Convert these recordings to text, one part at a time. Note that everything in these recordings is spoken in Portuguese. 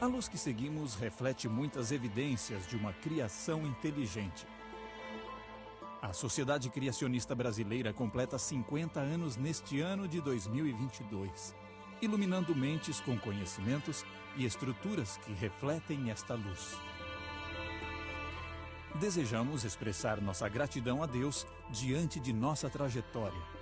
A luz que seguimos reflete muitas evidências de uma criação inteligente. A Sociedade Criacionista Brasileira completa 50 anos neste ano de 2022, iluminando mentes com conhecimentos e estruturas que refletem esta luz. Desejamos expressar nossa gratidão a Deus diante de nossa trajetória.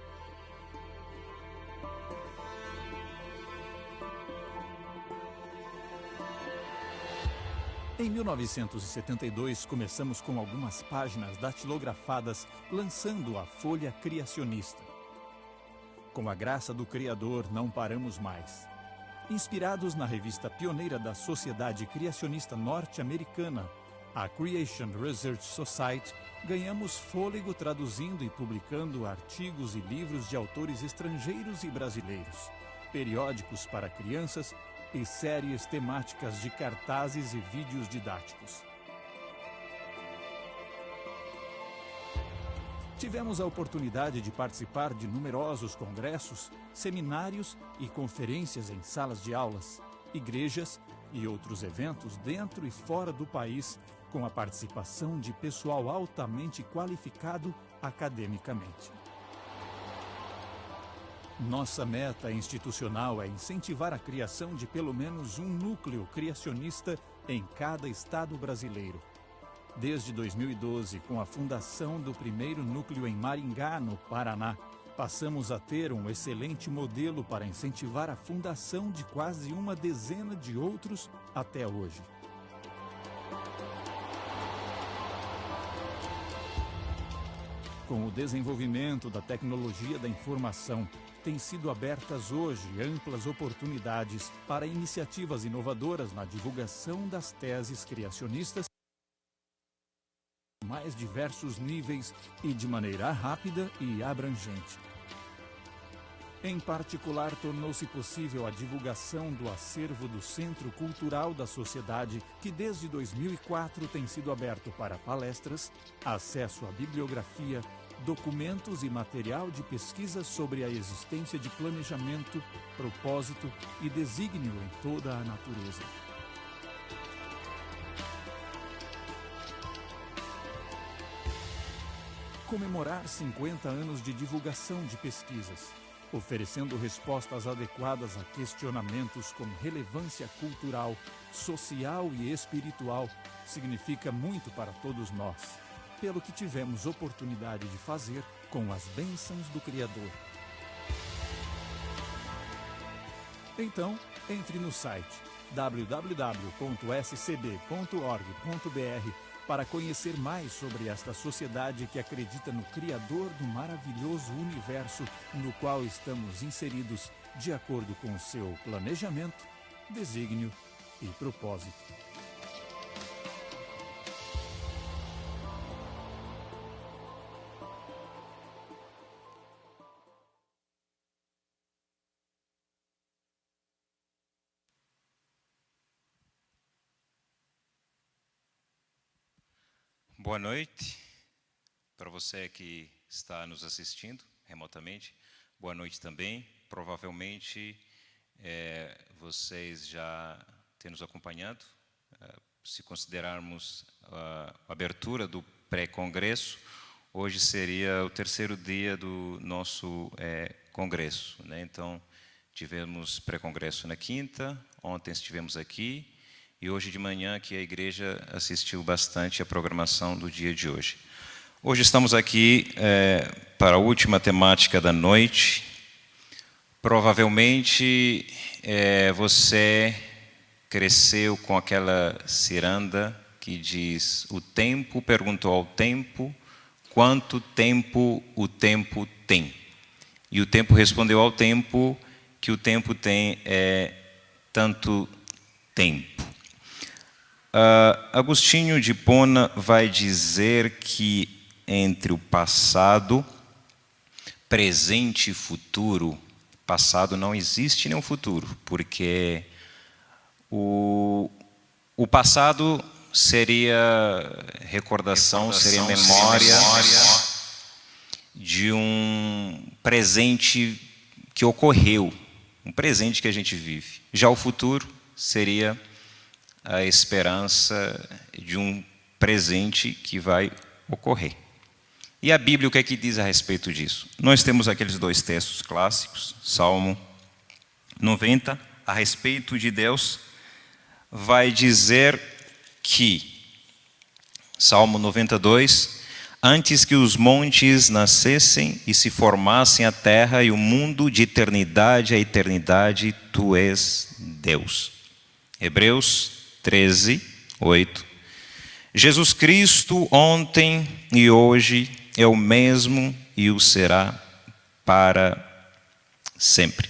Em 1972, começamos com algumas páginas datilografadas, lançando a Folha Criacionista. Com a graça do Criador, não paramos mais. Inspirados na revista pioneira da Sociedade Criacionista Norte-Americana, a Creation Research Society, ganhamos fôlego traduzindo e publicando artigos e livros de autores estrangeiros e brasileiros, periódicos para crianças e séries temáticas de cartazes e vídeos didáticos. Tivemos a oportunidade de participar de numerosos congressos, seminários e conferências em salas de aulas, igrejas e outros eventos dentro e fora do país, com a participação de pessoal altamente qualificado academicamente. Nossa meta institucional é incentivar a criação de pelo menos um núcleo criacionista em cada estado brasileiro. Desde 2012, com a fundação do primeiro núcleo em Maringá, no Paraná, passamos a ter um excelente modelo para incentivar a fundação de quase uma dezena de outros até hoje. Com o desenvolvimento da tecnologia da informação, têm sido abertas hoje amplas oportunidades para iniciativas inovadoras na divulgação das teses criacionistas em mais diversos níveis e de maneira rápida e abrangente. Em particular, tornou-se possível a divulgação do acervo do Centro Cultural da Sociedade, que desde 2004 tem sido aberto para palestras, acesso à bibliografia, documentos e material de pesquisa sobre a existência de planejamento, propósito e desígnio em toda a natureza. Comemorar 50 anos de divulgação de pesquisas, oferecendo respostas adequadas a questionamentos com relevância cultural, social e espiritual, significa muito para todos nós, pelo que tivemos oportunidade de fazer com as bênçãos do Criador. Então, entre no site www.scb.org.br para conhecer mais sobre esta sociedade que acredita no Criador do maravilhoso universo no qual estamos inseridos de acordo com o seu planejamento, desígnio e propósito. Boa noite. Para você que está nos assistindo remotamente, boa noite também. Provavelmente vocês já têm nos acompanhado. Se considerarmos a abertura do pré-congresso, hoje seria o terceiro dia do nosso congresso, né? Então, tivemos pré-congresso na quinta, ontem estivemos aqui, e hoje de manhã que a igreja assistiu bastante à programação do dia de hoje. Hoje estamos aqui para a última temática da noite. Provavelmente você cresceu com aquela ciranda que diz: o tempo perguntou ao tempo quanto tempo o tempo tem. E o tempo respondeu ao tempo que o tempo tem tanto tempo. Agostinho de Hipona vai dizer que entre o passado, presente e futuro, passado não existe nenhum futuro, porque o passado seria recordação, seria memória de um presente que ocorreu, um presente que a gente vive. Já o futuro seria a esperança de um presente que vai ocorrer. E a Bíblia, o que é que diz a respeito disso? Nós temos aqueles dois textos clássicos, Salmo 90, a respeito de Deus, vai dizer que, Salmo 92, antes que os montes nascessem e se formassem a terra e o mundo, de eternidade a eternidade, tu és Deus. Hebreus 13, 8. Jesus Cristo, ontem e hoje, é o mesmo e o será para sempre.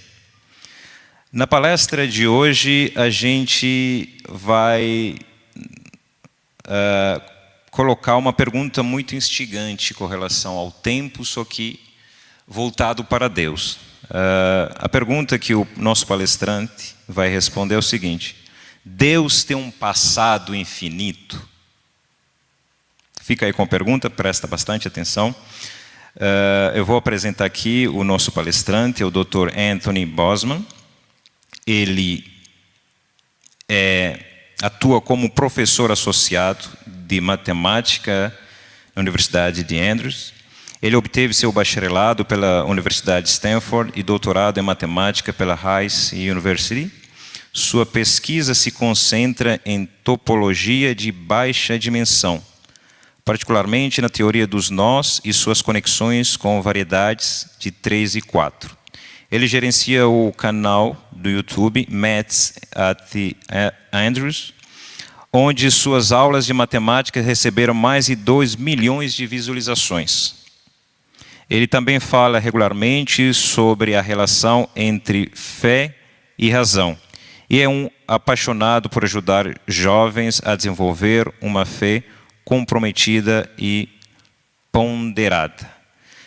Na palestra de hoje, a gente vai colocar uma pergunta muito instigante com relação ao tempo, só que voltado para Deus. A pergunta que o nosso palestrante vai responder é o seguinte: Deus tem um passado infinito? Fica aí com a pergunta, presta bastante atenção. Eu vou apresentar aqui o nosso palestrante, é o Dr. Anthony Bosman. Ele atua como professor associado de matemática na Universidade de Andrews. Ele obteve seu bacharelado pela Universidade de Stanford e doutorado em matemática pela Rice University. Sua pesquisa se concentra em topologia de baixa dimensão, particularmente na teoria dos nós e suas conexões com variedades de 3 e 4. Ele gerencia o canal do YouTube Maths at the Andrews, onde suas aulas de matemática receberam mais de 2 milhões de visualizações. Ele também fala regularmente sobre a relação entre fé e razão, e é um apaixonado por ajudar jovens a desenvolver uma fé comprometida e ponderada.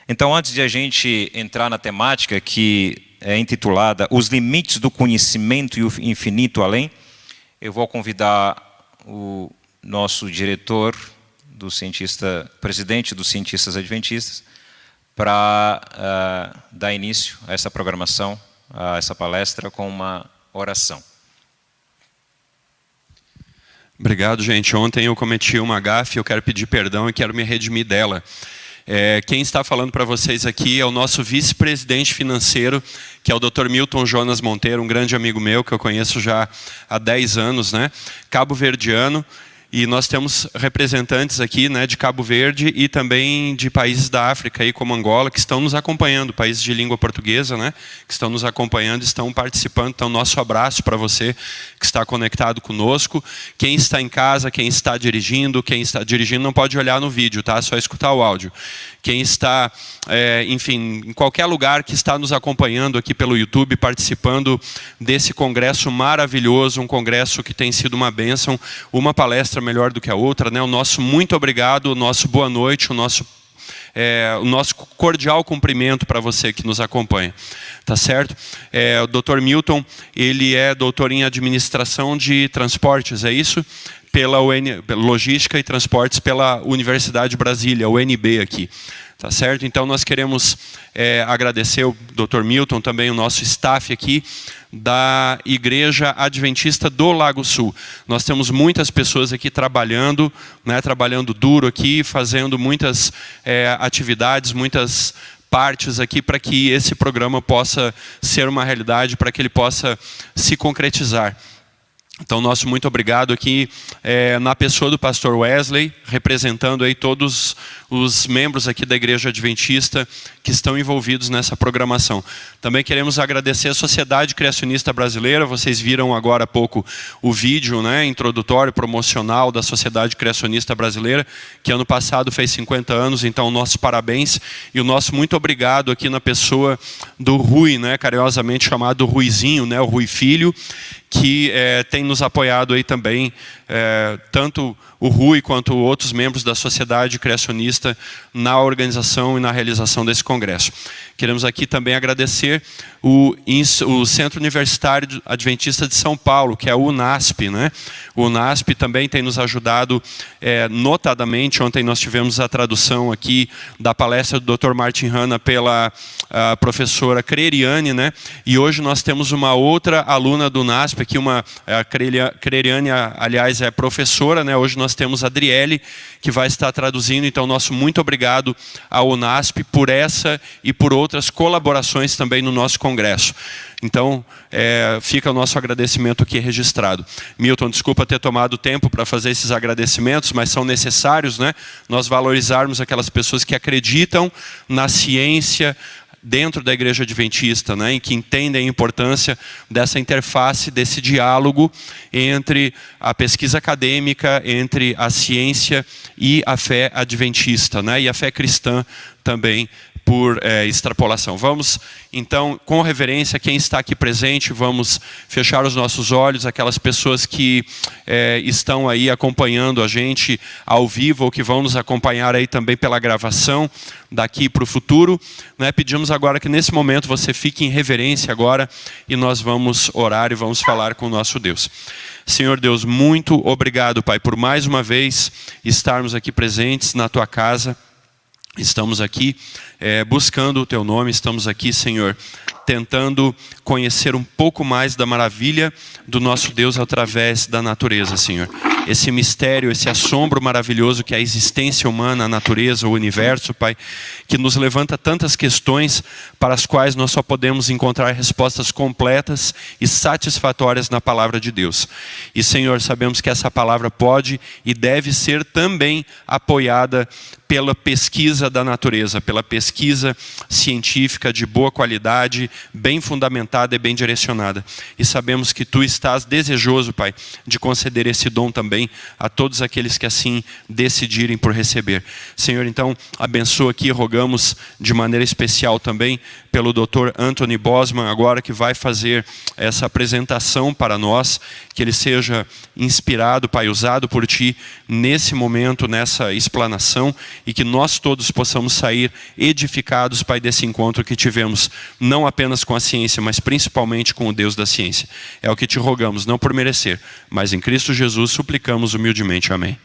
Então, antes de a gente entrar na temática que é intitulada Os Limites do Conhecimento e o Infinito Além, eu vou convidar o nosso diretor, presidente dos Cientistas Adventistas, para dar início a essa programação, a essa palestra, com uma oração. Obrigado, gente. Ontem eu cometi uma gafe, eu quero pedir perdão e quero me redimir dela. Quem está falando para vocês aqui é o nosso vice-presidente financeiro, que é o Dr. Milton Jonas Monteiro, um grande amigo meu, que eu conheço já há 10 anos, né? Cabo-verdiano. E nós temos representantes aqui, né, de Cabo Verde e também de países da África, aí, como Angola, que estão nos acompanhando, países de língua portuguesa, né, que estão nos acompanhando, estão participando. Então, nosso abraço para você que está conectado conosco. Quem está em casa, quem está dirigindo não pode olhar no vídeo, tá? Só escutar o áudio. Quem está, enfim, em qualquer lugar que está nos acompanhando aqui pelo YouTube, participando desse congresso maravilhoso, um congresso que tem sido uma bênção, uma palestra melhor do que a outra, né? O nosso muito obrigado, o nosso boa noite, o nosso o nosso cordial cumprimento para você que nos acompanha. Tá certo? O Dr. Milton, ele é doutor em administração de transportes, é isso? Pela Logística e Transportes pela Universidade de Brasília, UNB aqui. Tá certo? Então nós queremos agradecer o Dr. Milton, também o nosso staff aqui da Igreja Adventista do Lago Sul. Nós temos muitas pessoas aqui trabalhando, né, trabalhando duro aqui, fazendo muitas atividades, muitas partes aqui para que esse programa possa ser uma realidade, para que ele possa se concretizar. Então, nosso muito obrigado aqui na pessoa do pastor Wesley, representando aí todos os membros aqui da Igreja Adventista que estão envolvidos nessa programação. Também queremos agradecer a Sociedade Criacionista Brasileira. Vocês viram agora há pouco o vídeo, né, introdutório, promocional da Sociedade Criacionista Brasileira, que ano passado fez 50 anos, então nossos parabéns e o nosso muito obrigado aqui na pessoa do Rui, né, carinhosamente chamado Ruizinho, né, o Rui Filho, que tem nos apoiado aí também, tanto o Rui quanto outros membros da Sociedade Criacionista na organização e na realização desse congresso. Queremos aqui também agradecer o Centro Universitário Adventista de São Paulo, que é o UNASP, né? O UNASP também tem nos ajudado notadamente. Ontem nós tivemos a tradução aqui da palestra do Dr. Martin Hanna pela professora Creriane, né? E hoje nós temos uma outra aluna do UNASP, aqui a Creriane, aliás, é professora, né? Hoje nós temos a Adriele, que vai estar traduzindo. Então, nosso muito obrigado ao UNASP por essa e por outras colaborações também no nosso congresso. Então, fica o nosso agradecimento aqui registrado. Milton, desculpa ter tomado tempo para fazer esses agradecimentos, mas são necessários, né? Nós valorizarmos aquelas pessoas que acreditam na ciência dentro da Igreja Adventista, né, e que entendem a importância dessa interface, desse diálogo entre a pesquisa acadêmica, entre a ciência e a fé adventista, né, e a fé cristã também, por extrapolação. Vamos, então, com reverência, quem está aqui presente, vamos fechar os nossos olhos, aquelas pessoas que estão aí acompanhando a gente ao vivo, ou que vão nos acompanhar aí também pela gravação, daqui para o futuro, né? Pedimos agora que nesse momento você fique em reverência agora, e nós vamos orar e vamos falar com o nosso Deus. Senhor Deus, muito obrigado, Pai, por mais uma vez estarmos aqui presentes na Tua casa. Estamos aqui buscando o Teu nome, estamos aqui, Senhor, tentando conhecer um pouco mais da maravilha do nosso Deus através da natureza, Senhor. Esse mistério, esse assombro maravilhoso que é a existência humana, a natureza, o universo, Pai, que nos levanta tantas questões para as quais nós só podemos encontrar respostas completas e satisfatórias na palavra de Deus. E, Senhor, sabemos que essa palavra pode e deve ser também apoiada pela pesquisa da natureza, pela pesquisa científica de boa qualidade, bem fundamentada e bem direcionada. E sabemos que Tu estás desejoso, Pai, de conceder esse dom também a todos aqueles que assim decidirem por receber. Senhor, então, abençoa aqui, rogamos de maneira especial também pelo Dr. Anthony Bosman, agora que vai fazer essa apresentação para nós, que ele seja inspirado, Pai, usado por Ti nesse momento, nessa explanação, e que nós todos possamos sair edificados, Pai, desse encontro que tivemos, não apenas com a ciência, mas principalmente com o Deus da ciência. É o que Te rogamos, não por merecer, mas em Cristo Jesus suplicamos humildemente. Amém.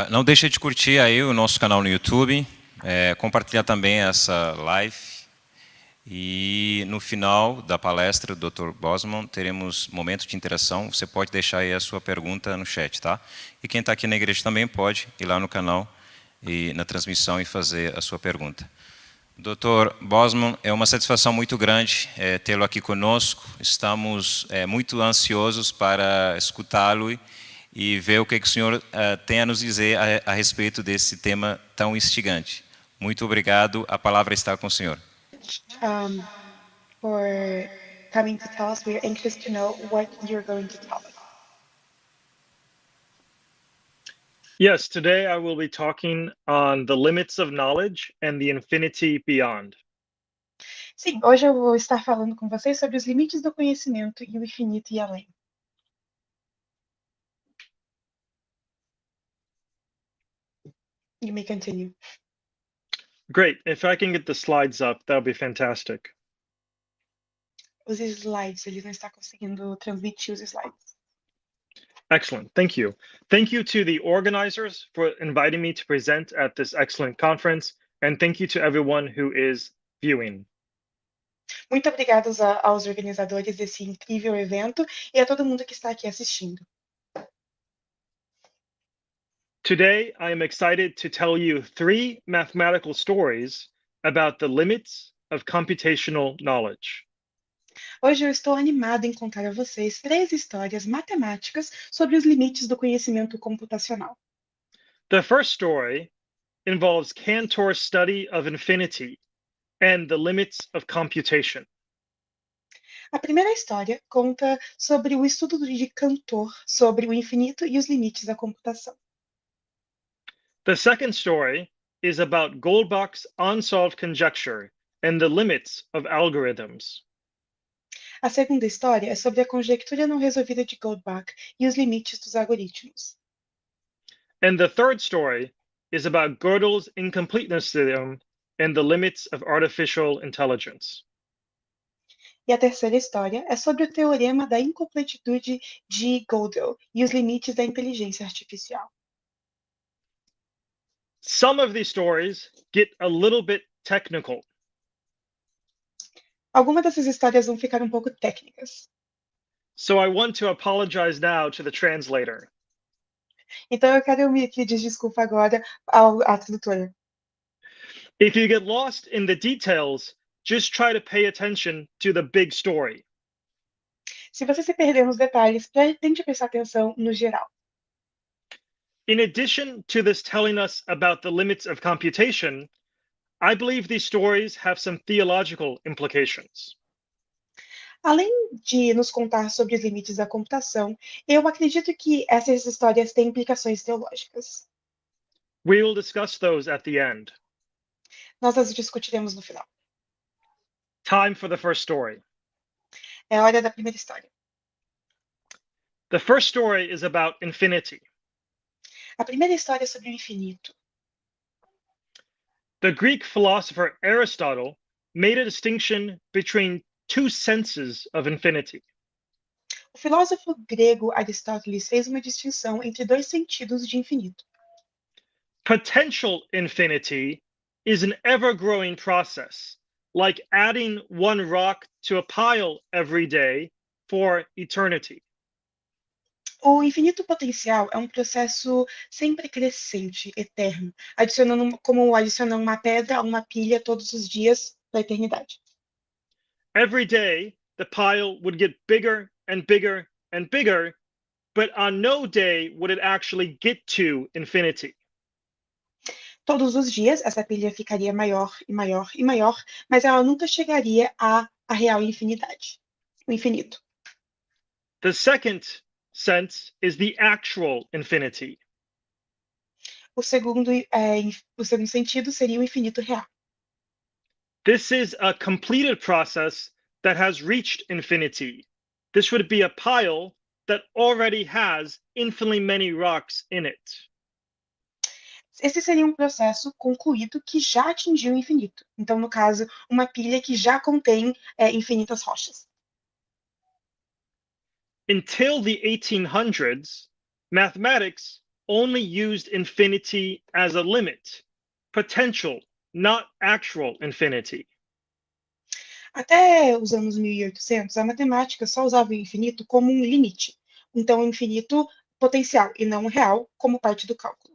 Não deixe de curtir aí o nosso canal no YouTube, compartilhar também essa live. E no final da palestra do Dr. Bosman, teremos momento de interação. Você pode deixar aí a sua pergunta no chat, tá? E quem está aqui na igreja também pode ir lá no canal e na transmissão e fazer a sua pergunta. Dr. Bosman, é uma satisfação muito grande tê-lo aqui conosco. Estamos muito ansiosos para escutá-lo e ver o que o senhor tem a nos dizer a respeito desse tema tão instigante. Muito obrigado. A palavra está com o senhor. For coming to tell us. We are anxious to know what you're going to tell us. Yes, today I will be talking on the limits of knowledge and the infinity beyond. Sim, hoje eu vou estar falando com vocês sobre os limites do conhecimento e o infinito e além. You may continue. Great. If I can get the slides up, that would be fantastic. Os slides, ele não está conseguindo transmitir os slides. Excellent. Thank you. Thank you to the organizers for inviting me to present at this excellent conference, and thank you to everyone who is viewing. Muito obrigados aos organizadores desse incrível evento e a todo mundo que está aqui assistindo. Today, I am excited to tell you 3 mathematical stories about the limits of computational knowledge. Hoje eu estou animada em contar a vocês 3 histórias matemáticas sobre os limites do conhecimento computacional. The first story involves Cantor's study of infinity and the limits of computation. A primeira história conta sobre o estudo de Cantor sobre o infinito e os limites da computação. The second story is about Goldbach's unsolved conjecture and the limits of algorithms. A segunda história é sobre a conjectura não resolvida de Goldbach e os limites dos algoritmos. And the third story is about Gödel's incompleteness theorem and the limits of artificial intelligence. E a terceira história é sobre o teorema da incompletitude de Gödel e os limites da inteligência artificial. Some of these stories get a little bit technical. Algumas dessas histórias vão ficar um pouco técnicas. So I want to apologize now to the translator. Então eu quero me pedir desculpa agora à tradutora. If you get lost in the details, just try to pay attention to the big story. Se você se perder nos detalhes, tente prestar atenção no geral. In addition to this telling us about the limits of computation, I believe these stories have some theological implications. Além de nos contar sobre os limites da computação, eu acredito que essas histórias têm implicações teológicas. We will discuss those at the end. Nós as discutiremos no final. Time for the first story. É a hora da primeira história. The first story is about infinity. A primeira história é sobre o infinito. The Greek philosopher Aristotle made a distinction between 2 senses of infinity. O filósofo grego Aristóteles fez uma distinção entre 2 sentidos de infinito. Potential infinity is an ever-growing process, like adding 1 rock to a pile every day for eternity. O infinito potencial é um processo sempre crescente, eterno, como adicionar uma pedra a uma pilha todos os dias da eternidade. Every day, the pile would get bigger and bigger and bigger, but on no day would it actually get to infinity. Todos os dias, essa pilha ficaria maior e maior e maior, mas ela nunca chegaria à real infinidade, o infinito. The second sense is the actual infinity. O segundo sentido seria o infinito real. This is a completed process that has reached infinity. This would be a pile that already has infinitely many rocks in it. Esse seria um processo concluído que já atingiu o infinito. Então, no caso, uma pilha que já contém infinitas rochas. Until the 1800s, mathematics only used infinity as a limit, potential, not actual infinity. Até os anos 1800, a matemática só usava o infinito como um limite. Então, o infinito potencial e não real como parte do cálculo.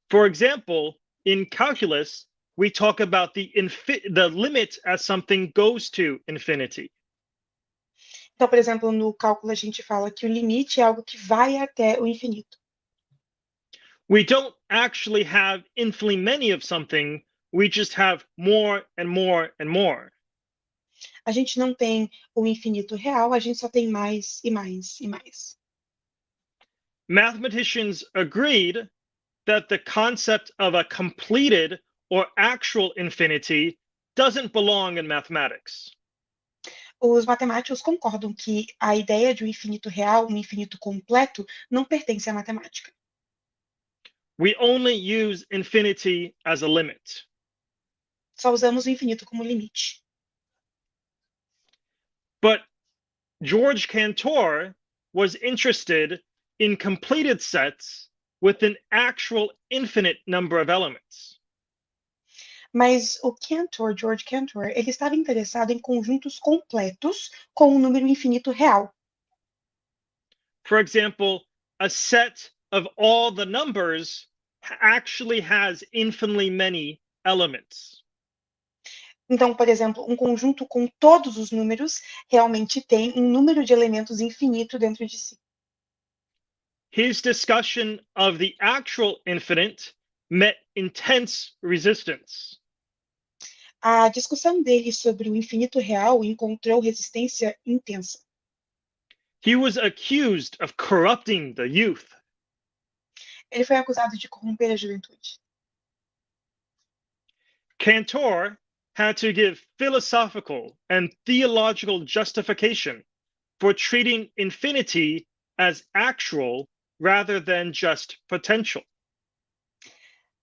For example, in calculus, we talk about the limit as something goes to infinity. Então, por exemplo, no cálculo a gente fala que o limite é algo que vai até o infinito. We don't actually have infinitely many of something, we just have more and more and more. A gente não tem o infinito real, a gente só tem mais e mais e mais. Mathematicians agreed that the concept of a completed or actual infinity doesn't belong in mathematics. Os matemáticos concordam que a ideia de um infinito real, um infinito completo, não pertence à matemática. We only use infinity as a limit. Só usamos o infinito como limite. But George Cantor was interested in completed sets with an actual infinite number of elements. Mas o Cantor, George Cantor, ele estava interessado em conjuntos completos com um número infinito real. For example, a set of all the numbers actually has infinitely many elements. Então, por exemplo, um conjunto com todos os números realmente tem um número de elementos infinito dentro de si. His discussion of the actual infinite met intense resistance. A discussão dele sobre o infinito real encontrou resistência intensa. He was accused of corrupting the youth. Ele foi acusado de corromper a juventude. Cantor had to give philosophical and theological justification for treating infinity as actual rather than just potential.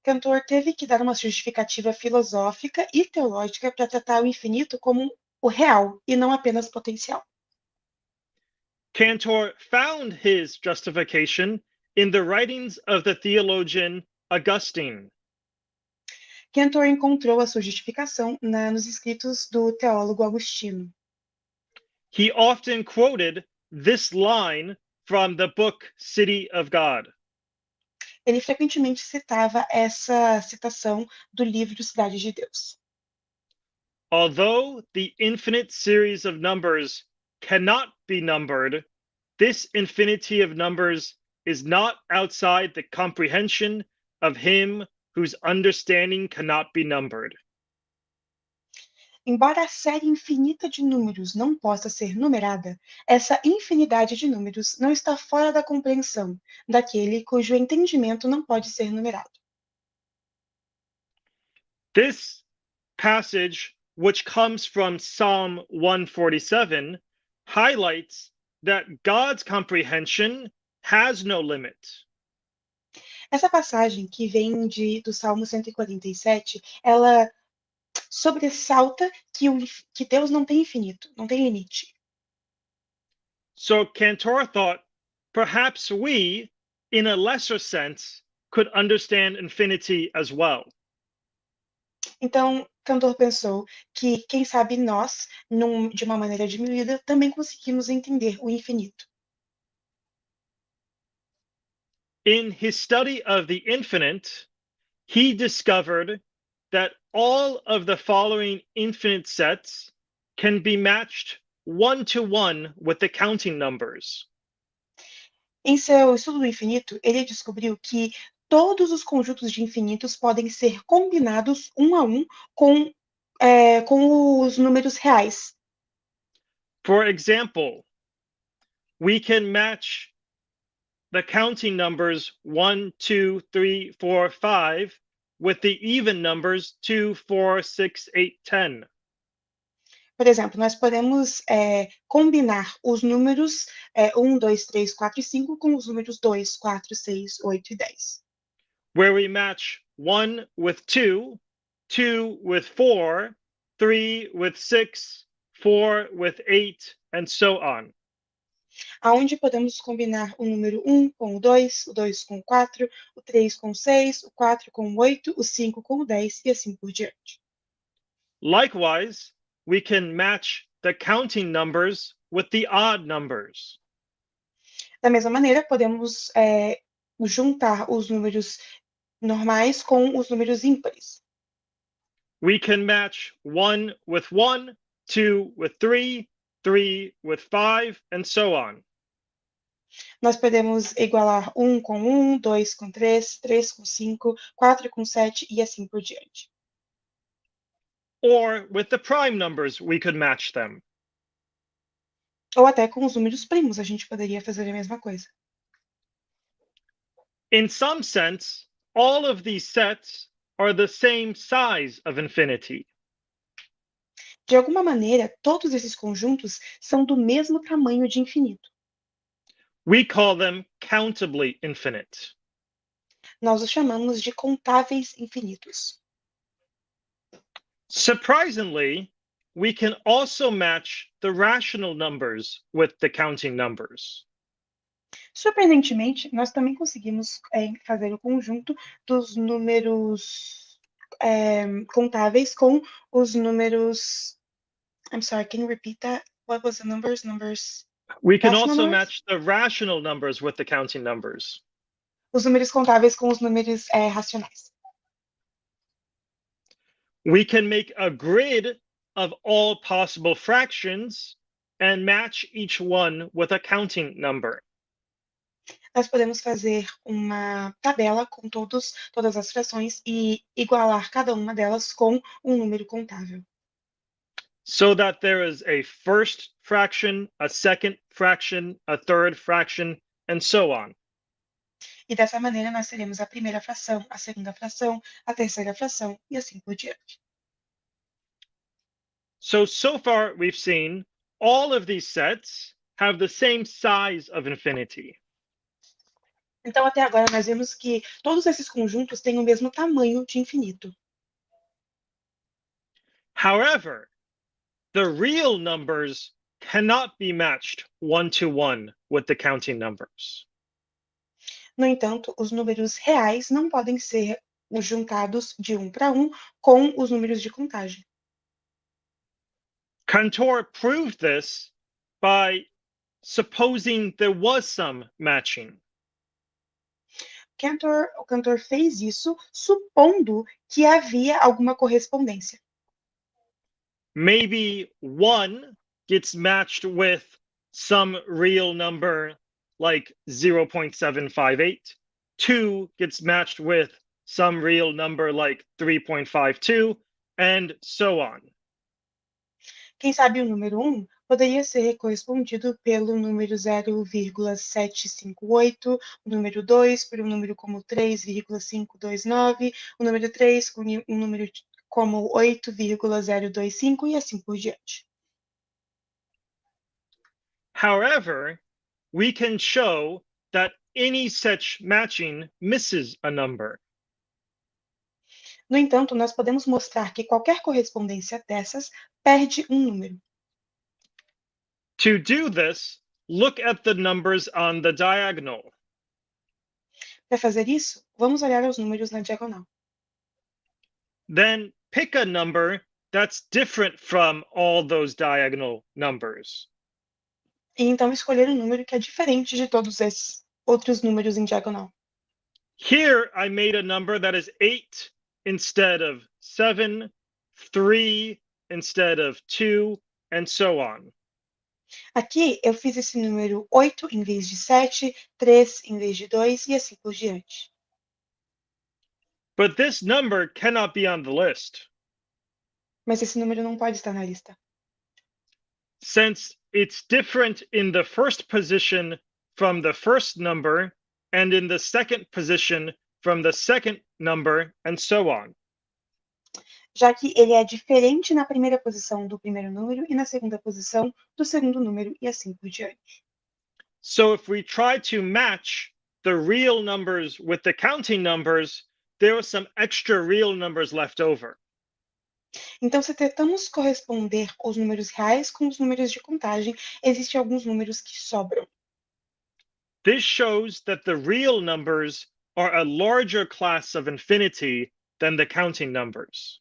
Cantor teve que dar uma justificativa filosófica e teológica para tratar o infinito como o real e não apenas potencial. Cantor found his justification in the writings of the theologian Augustine. Cantor encontrou a sua justificação nos escritos do teólogo Agostinho. He often quoted this line from the book City of God. Ele frequentemente citava essa citação do livro Cidade de Deus. Although the infinite series of numbers cannot be numbered, this infinity of numbers is not outside the comprehension of him whose understanding cannot be numbered. Embora a série infinita de números não possa ser numerada, essa infinidade de números não está fora da compreensão daquele cujo entendimento não pode ser numerado. This passage, which comes from Psalm 147, highlights that God's comprehension has no limit. Essa passagem, que vem do Salmo 147, ela sobressalta que Deus não tem infinito, não tem limite. So Cantor thought perhaps we, in a lesser sense, could understand infinity as well. Então, Cantor pensou que, quem sabe nós, de uma maneira diminuída, também conseguimos entender o infinito. In his study of the infinite, he discovered that all of the following infinite sets can be matched one-to-one with the counting numbers. Em seu estudo do infinito, ele descobriu que todos os conjuntos de infinitos podem ser combinados um a um com os números reais. For example, we can match the counting numbers 1, 2, 3, 4, 5 with the even numbers 2, 4, 6, 8, 10. Por exemplo, nós podemos combinar os números 1, 2, 3, 4 e 5 com os números 2, 4, 6, 8 e 10. Where we match 1 with 2, 2 with 4, 3 with 6, 4 with 8, and so on. Aonde podemos combinar o número 1 com o 2 com o 4, o 3 com o 6, o 4 com o 8, o 5 com o 10 e assim por diante. Likewise, we can match the counting numbers with the odd numbers. Da mesma maneira, podemos juntar os números normais com os números ímpares. We can match 1 with 1, 2 with 3, 3 with 5, and so on. Nós podemos igualar 1 com 1, 2 com 3, 3 com 5, 4 com 7 e assim por diante. Or with the prime numbers, we could match them. Ou até com os números primos, a gente poderia fazer a mesma coisa. In some sense, all of these sets are the same size of infinity. De alguma maneira, todos esses conjuntos são do mesmo tamanho de infinito. We call them countably infinite. Nós os chamamos de contáveis infinitos. Surprisingly, we can also match the rational numbers with the counting numbers. Surpreendentemente, nós também conseguimos fazer o conjunto dos números contáveis com os números. I'm sorry, can you repeat that? What was the numbers? We can Rational also numbers? match the rational numbers with the counting numbers. Os números contáveis com os números racionais. We can make a grid of all possible fractions and match each one with a counting number. Nós podemos fazer uma tabela com todas as frações e igualar cada uma delas com um número contável. So that there is a first fraction, a second fraction, a third fraction, and so on. E dessa maneira nós teremos a primeira fração, a segunda fração, a terceira fração e assim por diante. So far we've seen all of these sets have the same size of infinity. Então, até agora, nós vimos que todos esses conjuntos têm o mesmo tamanho de infinito. However, the real numbers cannot be matched one-to-one with the counting numbers. No entanto, os números reais não podem ser juntados de um para um com os números de contagem. Cantor proved this by supposing there was some matching. O Cantor fez isso supondo que havia alguma correspondência. Maybe 1 gets matched with some real number like 0.758. 2 gets matched with some real number like 3.52, and so on. Quem sabe o número 1 poderia ser correspondido pelo número 0,758, o número 2 por um número como 3,529, o número 3 com um número como 8,025 e assim por diante. However, we can show that any such matching misses a number. No entanto, nós podemos mostrar que qualquer correspondência dessas perde um número. To do this, look at the numbers on the diagonal. Para fazer isso, vamos olhar os números na diagonal. Then pick a number that's different from all those diagonal numbers. E então escolher um número que é diferente de todos esses outros números em diagonal. Here I made a number that is 8 instead of 7, 3 instead of 2, and so on. Aqui eu fiz esse número 8 em vez de 7, 3 em vez de 2 e assim por diante. But this number cannot be on the list. Mas esse número não pode estar na lista. Since it's different in the first position from the first number, and in the second position from the second number, and so on. Já que ele é diferente na primeira posição do primeiro número e na segunda posição do segundo número e assim por diante. So if we try to match the real numbers with the counting numbers, there are some extra real numbers left over. Então, se tentamos corresponder os números reais com os números de contagem, existem alguns números que sobram. This shows that the real numbers are a larger class of infinity than the counting numbers.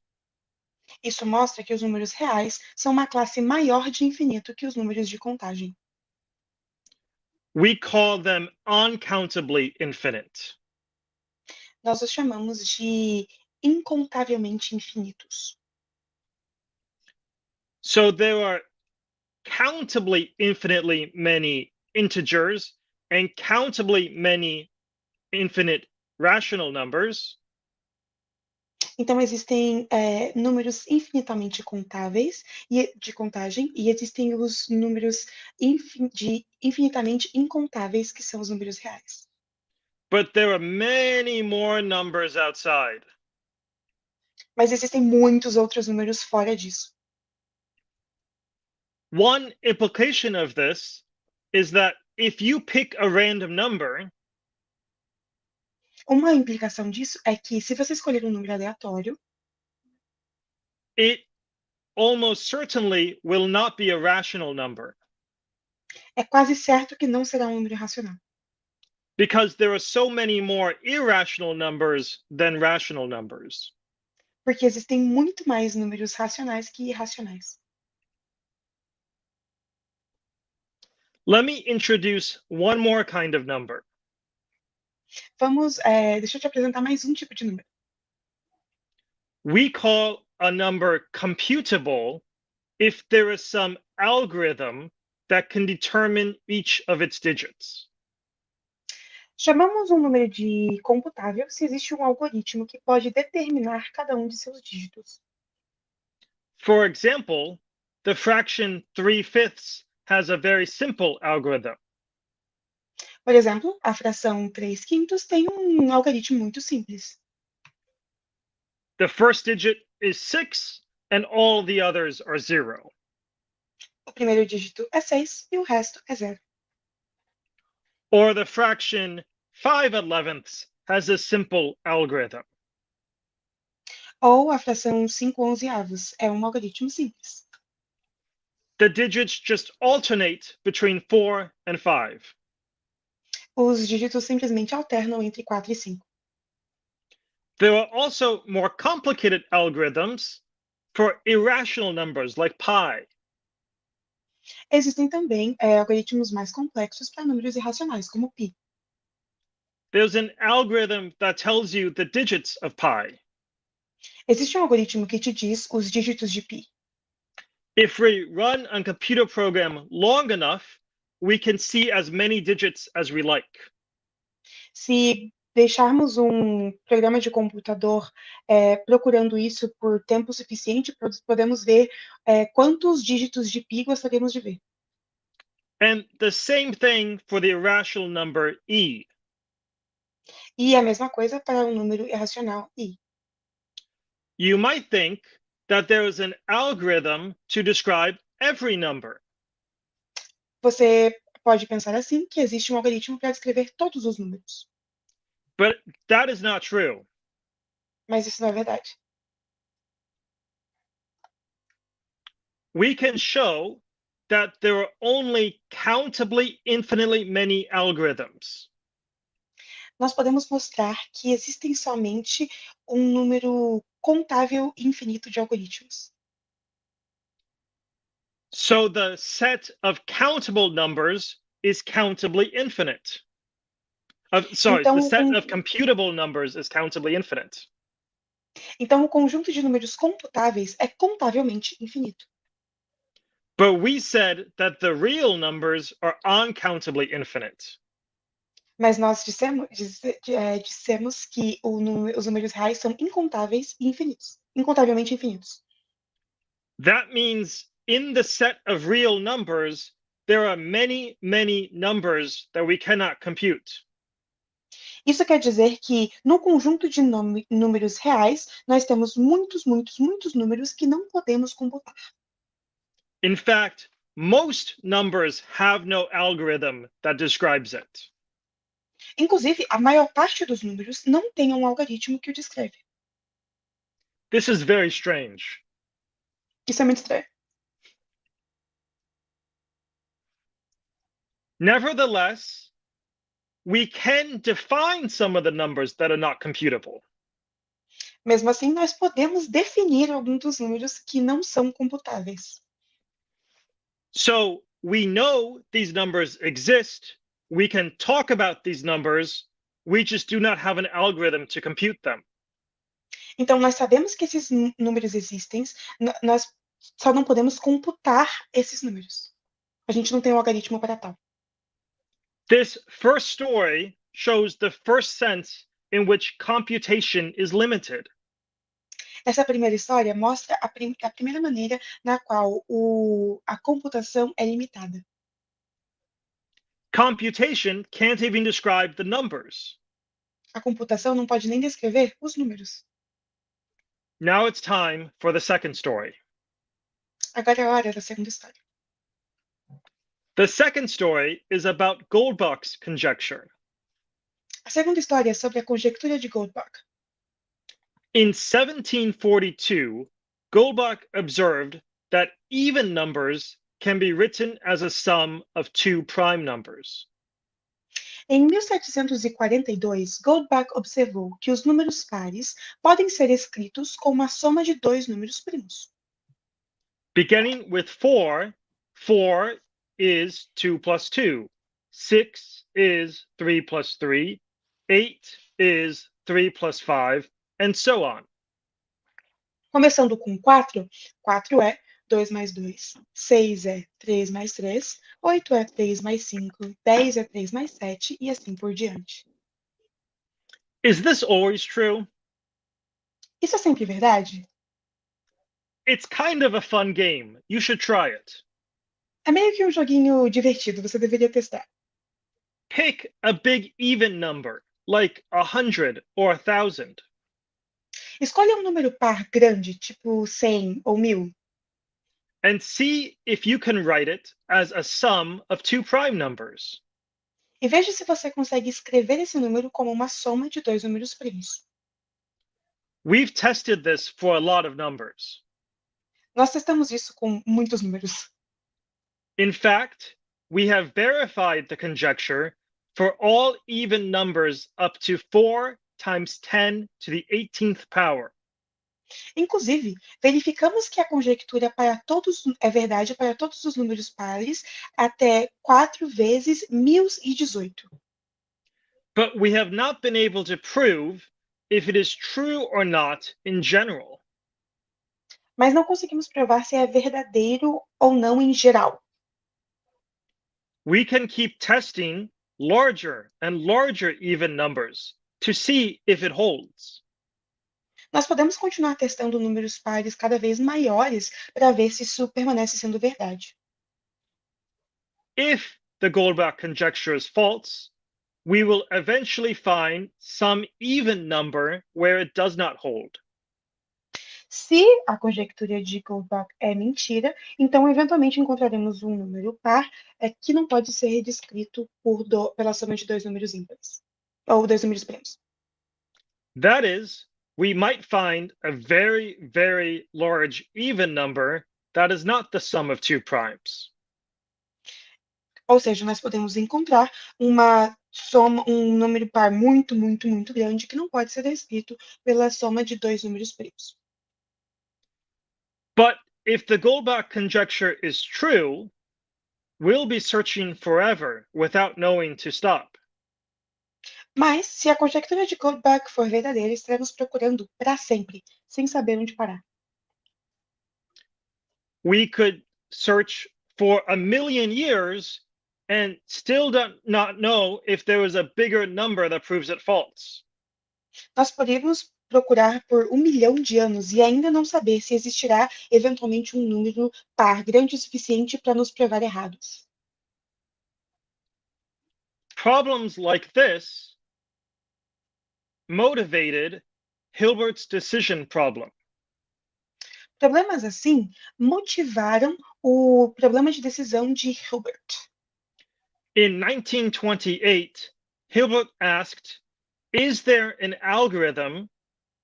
Isso mostra que os números reais são uma classe maior de infinito que os números de contagem. We call them uncountably infinite. Nós os chamamos de incontavelmente infinitos. So there are countably infinitely many integers and countably many infinite rational numbers. Então, existem números infinitamente contáveis de contagem e existem os números infinitamente incontáveis, que são os números reais. But there are many more numbers outside. Mas existem muitos outros números fora disso. One implication of this is that if you pick a random number, Uma implicação disso é que, se você escolher um número aleatório, it almost certainly will not be a rational number, é quase certo que não será um número racional, because there are so many more irrational numbers than rational numbers. porque existem muito mais números racionais que irracionais. Let me introduce one more kind of number. Deixa eu te apresentar mais um tipo de número. We call a number computable if there is some algorithm that can determine each of its digits. Chamamos um número de computável se existe um algoritmo que pode determinar cada um de seus dígitos. For example, the fraction 3/5 has a very simple algorithm. Por exemplo, a fração 3/5 tem um algoritmo muito simples. The first digit is 6 and all the others are 0. O primeiro dígito é 6 e o resto é 0. Or the fraction 5/11 has a simple algorithm. Ou a fração 5/11 é um algoritmo simples. The digits just alternate between 4 and 5. Os dígitos simplesmente alternam entre 4 e 5. There are also more complicated algorithms for irrational numbers like pi. Existem também algoritmos mais complexos para números irracionais, como π. There's an algorithm that tells you the digits of pi. Existe um algoritmo que te diz os dígitos de π. If we run a computer program long enough, we can see as many digits as we like. Se deixarmos um programa de computador procurando isso por tempo suficiente, podemos ver quantos dígitos de π gostaríamos de ver. And the same thing for the irrational number e. E a mesma coisa para o número irracional i. You might think that there is an algorithm to describe every number. Você pode pensar assim, que existe um algoritmo para descrever todos os números. But that is not true. Mas isso não é verdade. We can show that there are only countably infinitely many algorithms. Nós podemos mostrar que existem somente um número contável infinito de algoritmos. So the set of countable numbers is countably infinite. Então, the set of computable numbers is countably infinite. Então, o conjunto de números computáveis é contavelmente infinito. But we said that the real numbers are uncountably infinite. Mas nós dissemos que os números reais são incontáveis e infinitos. Incontavelmente infinitos. That means in the set of real numbers, there are many, many numbers that we cannot compute. Isso quer dizer que, no conjunto de números reais, nós temos muitos, muitos, muitos números que não podemos computar. In fact, most numbers have no algorithm that describes it. Inclusive, a maior parte dos números não tem um algoritmo que o descreve. This is very strange. Isso é muito estranho. Nevertheless, we can define some of the numbers that are not computable. Mesmo assim, nós podemos definir alguns dos números que não são computáveis. So we know these numbers exist. We can talk about these numbers. We just do not have an algorithm to compute them. Então, nós sabemos que esses números existem, nós só não podemos computar esses números. A gente não tem um algoritmo para tal. This first story shows the first sense in which computation is limited. Essa primeira história mostra a primeira maneira na qual a computação é limitada. Computation can't even describe the numbers. A computação não pode nem descrever os números. Now it's time for the second story. Agora é a hora da segunda história. The second story is about Goldbach's conjecture. A segunda história é sobre a conjectura de Goldbach. In 1742, Goldbach observed that even numbers can be written as a sum of two prime numbers. Em 1742, Goldbach observou que os números pares podem ser escritos como uma soma de dois números primos. Beginning with 4, 4 is 2 plus 2. 6 is 3 plus 3. 8 is 3 plus 5, and so on. Começando com 4, 4 é 2 mais 2, 6 é 3 mais 3, 8 é 3 mais 5, 10 é 3 mais 7 e assim por diante. Is this always true? Isso é sempre verdade? It's kind of a fun game. You should try it. É meio que um joguinho divertido, você deveria testar. Pick a big even number, like 100 or 1,000. Escolha um número par grande, tipo 100 ou 1000, And see if you can write it as a sum of two prime numbers. e veja se você consegue escrever esse número como uma soma de dois números primos. We've tested this for a lot of numbers. Nós testamos isso com muitos números. In fact, we have verified the conjecture for all even numbers up to 4 times 10 to the 18th power. Inclusive, verificamos que a conjectura é verdade para todos os números pares até 4 vezes 1018. But we have not been able to prove if it is true or not in general. Mas não conseguimos provar se é verdadeiro ou não em geral. We can keep testing larger and larger even numbers to see if it holds. Nós podemos continuar testando números pares cada vez maiores para ver se isso permanece sendo verdade. If the Goldbach conjecture is false, we will eventually find some even number where it does not hold. Se a conjectura de Goldbach é mentira, então eventualmente encontraremos um número par que não pode ser descrito pela soma de dois números ímpares, ou dois números primos. That is, we might find a very, very large even number that is not the sum of two primes. Ou seja, nós podemos encontrar uma soma, um número par muito, muito, muito grande que não pode ser descrito pela soma de dois números primos. But if the Goldbach conjecture is true, we'll be searching forever without knowing to stop. Mas, se a conjectura de Goldbach for verdadeira, estaremos procurando para sempre, sem saber onde parar. We could search for 1,000,000 years and still not know if there was a bigger number that proves it false. Nós podemos procurar por 1 milhão de anos e ainda não saber se existirá eventualmente um número par grande o suficiente para nos provar errados. Problems like this motivated Hilbert's decision problem. Problemas assim motivaram o problema de decisão de Hilbert. In 1928, Hilbert asked, is there an algorithm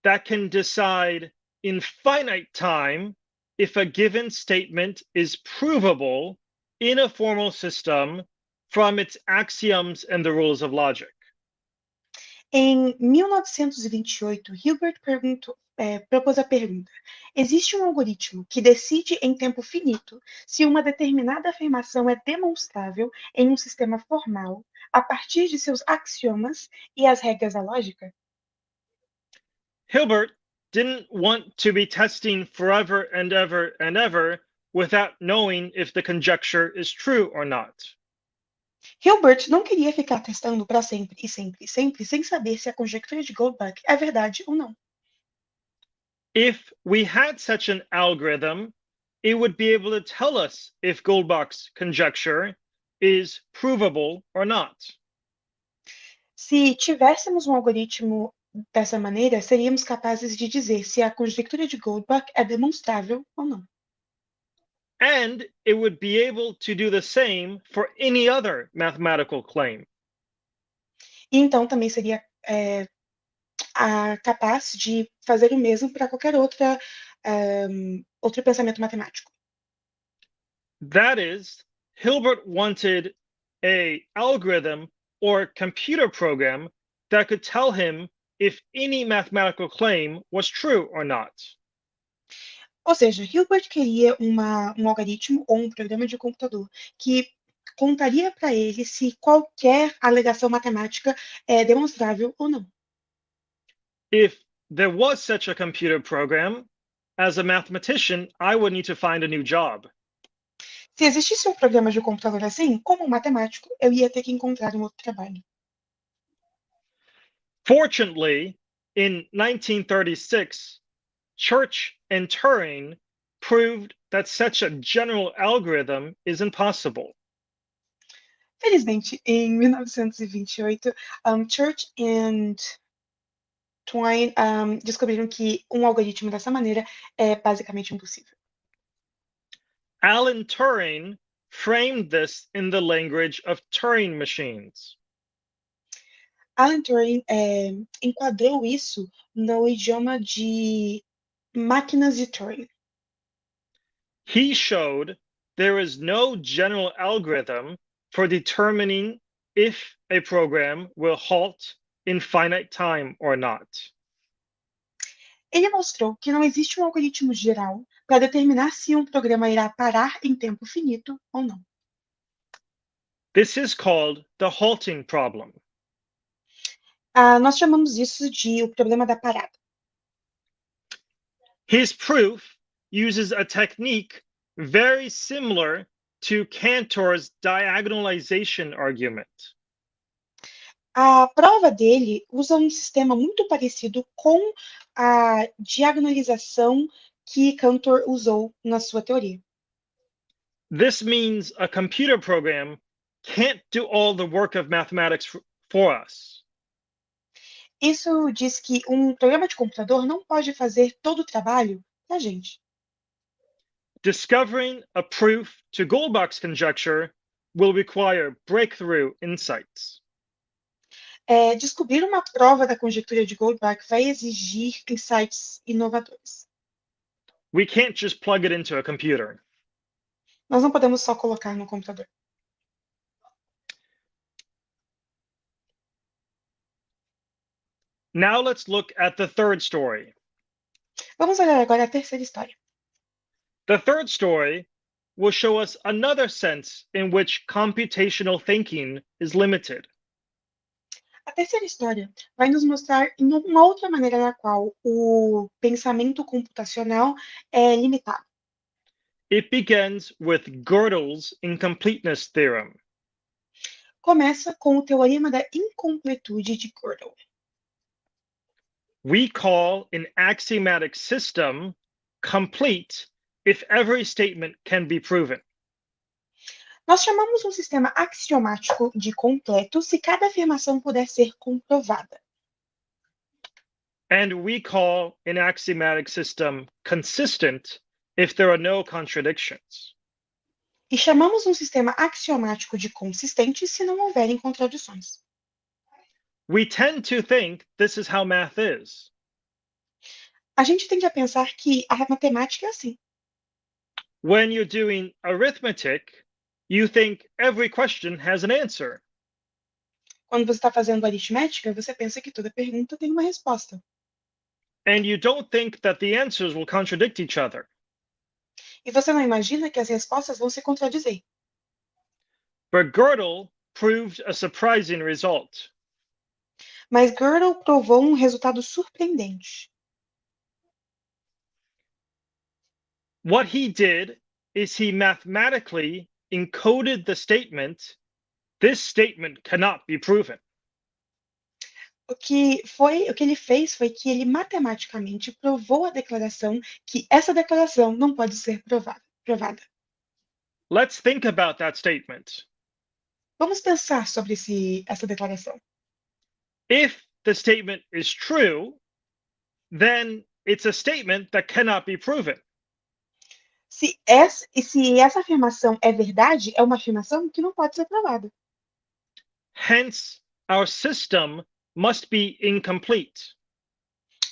that can decide in finite time if a given statement is provable in a formal system from its axioms and the rules of logic? Em 1928, Hilbert propôs a pergunta: existe um algoritmo que decide em tempo finito se uma determinada afirmação é demonstrável em um sistema formal a partir de seus axiomas e as regras da lógica? Hilbert didn't want to be testing forever and ever and ever without knowing if the conjecture is true or not. Hilbert não queria ficar testando para sempre e sempre e sempre sem saber se a conjectura de Goldbach é verdade ou não. If we had such an algorithm, it would be able to tell us if Goldbach's conjecture is provable or not. Se tivéssemos um algoritmo dessa maneira, seríamos capazes de dizer se a conjectura de Goldbach é demonstrável ou não. And it would be able to do the same for any other mathematical claim. E então também seria capaz de fazer o mesmo para qualquer outro pensamento matemático. That is, Hilbert wanted an algorithm or computer program that could tell him if any mathematical claim was true or not. Ou seja, Hilbert queria um algoritmo ou um programa de computador que contaria para ele se qualquer alegação matemática é demonstrável ou não. If there was such a computer program, as a mathematician, I would need to find a new job. Se existisse um programa de computador assim, como um matemático, eu ia ter que encontrar um outro trabalho. Fortunately, in 1936, Church and Turing proved that such a general algorithm is impossible. Felizmente, em 1928, Church and Twine descobriram que um algoritmo dessa maneira é basicamente impossível. Alan Turing framed this in the language of Turing machines. Alan Turing enquadrou isso no idioma de máquinas de Turing. He showed there is no general algorithm for determining if a program will halt in finite time or not. Ele mostrou que não existe um algoritmo geral para determinar se um programa irá parar em tempo finito ou não. This is called the halting problem. Nós chamamos isso de o problema da parada. His proof uses a technique very similar to Cantor's diagonalization argument. A prova dele usa um sistema muito parecido com a diagonalização que Cantor usou na sua teoria. This means a computer program can't do all the work of mathematics for us. Isso diz que um programa de computador não pode fazer todo o trabalho da gente. Discovering a proof to Goldbach's conjecture will require breakthrough insights. Descobrir uma prova da conjectura de Goldbach vai exigir insights inovadores. We can't just plug it into a computer. Nós não podemos só colocar no computador. Now let's look at the third story. Vamos olhar agora a terceira história. The third story will show us another sense in which computational thinking is limited. A terceira história vai nos mostrar em uma outra maneira na qual o pensamento computacional é limitado. It begins with Gödel's incompleteness theorem. Começa com o teorema da incompletude de Gödel. We call an axiomatic system complete if every statement can be proven. Nós chamamos um sistema axiomático de completo se cada afirmação puder ser comprovada. And we call an axiomatic system consistent if there are no contradictions. E chamamos um sistema axiomático de consistente se não houverem contradições. We tend to think this is how math is. A gente tende a pensar que a matemática é assim. When you're doing arithmetic, you think every question has an answer. Quando você está fazendo aritmética, você pensa que toda pergunta tem uma resposta. And you don't think that the answers will contradict each other. E você não imagina que as respostas vão se contradizer. But Gödel proved a surprising result. Mas Gödel provou um resultado surpreendente. What he did is he mathematically encoded the statement, "This statement cannot be proven." O que ele fez foi que ele matematicamente provou a declaração que essa declaração não pode ser provada. Let's think about that statement. Vamos pensar sobre essa declaração. If the statement is true, then it's a statement that cannot be proven. Se essa afirmação é verdade, é uma afirmação que não pode ser provada. Hence, our system must be incomplete.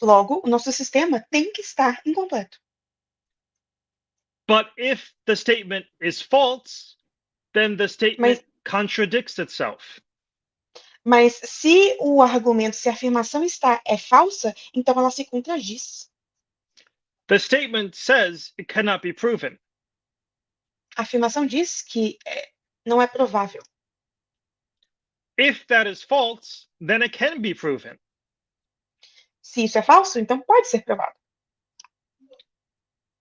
Logo, o nosso sistema tem que estar incompleto. But if the statement is false, then the statement contradicts itself. Mas se o argumento, se a afirmação é falsa, então ela se contradiz. The statement says it cannot be proven. A afirmação diz que não é provável. If that is false, then it can be proven. Se isso é falso, então pode ser provado.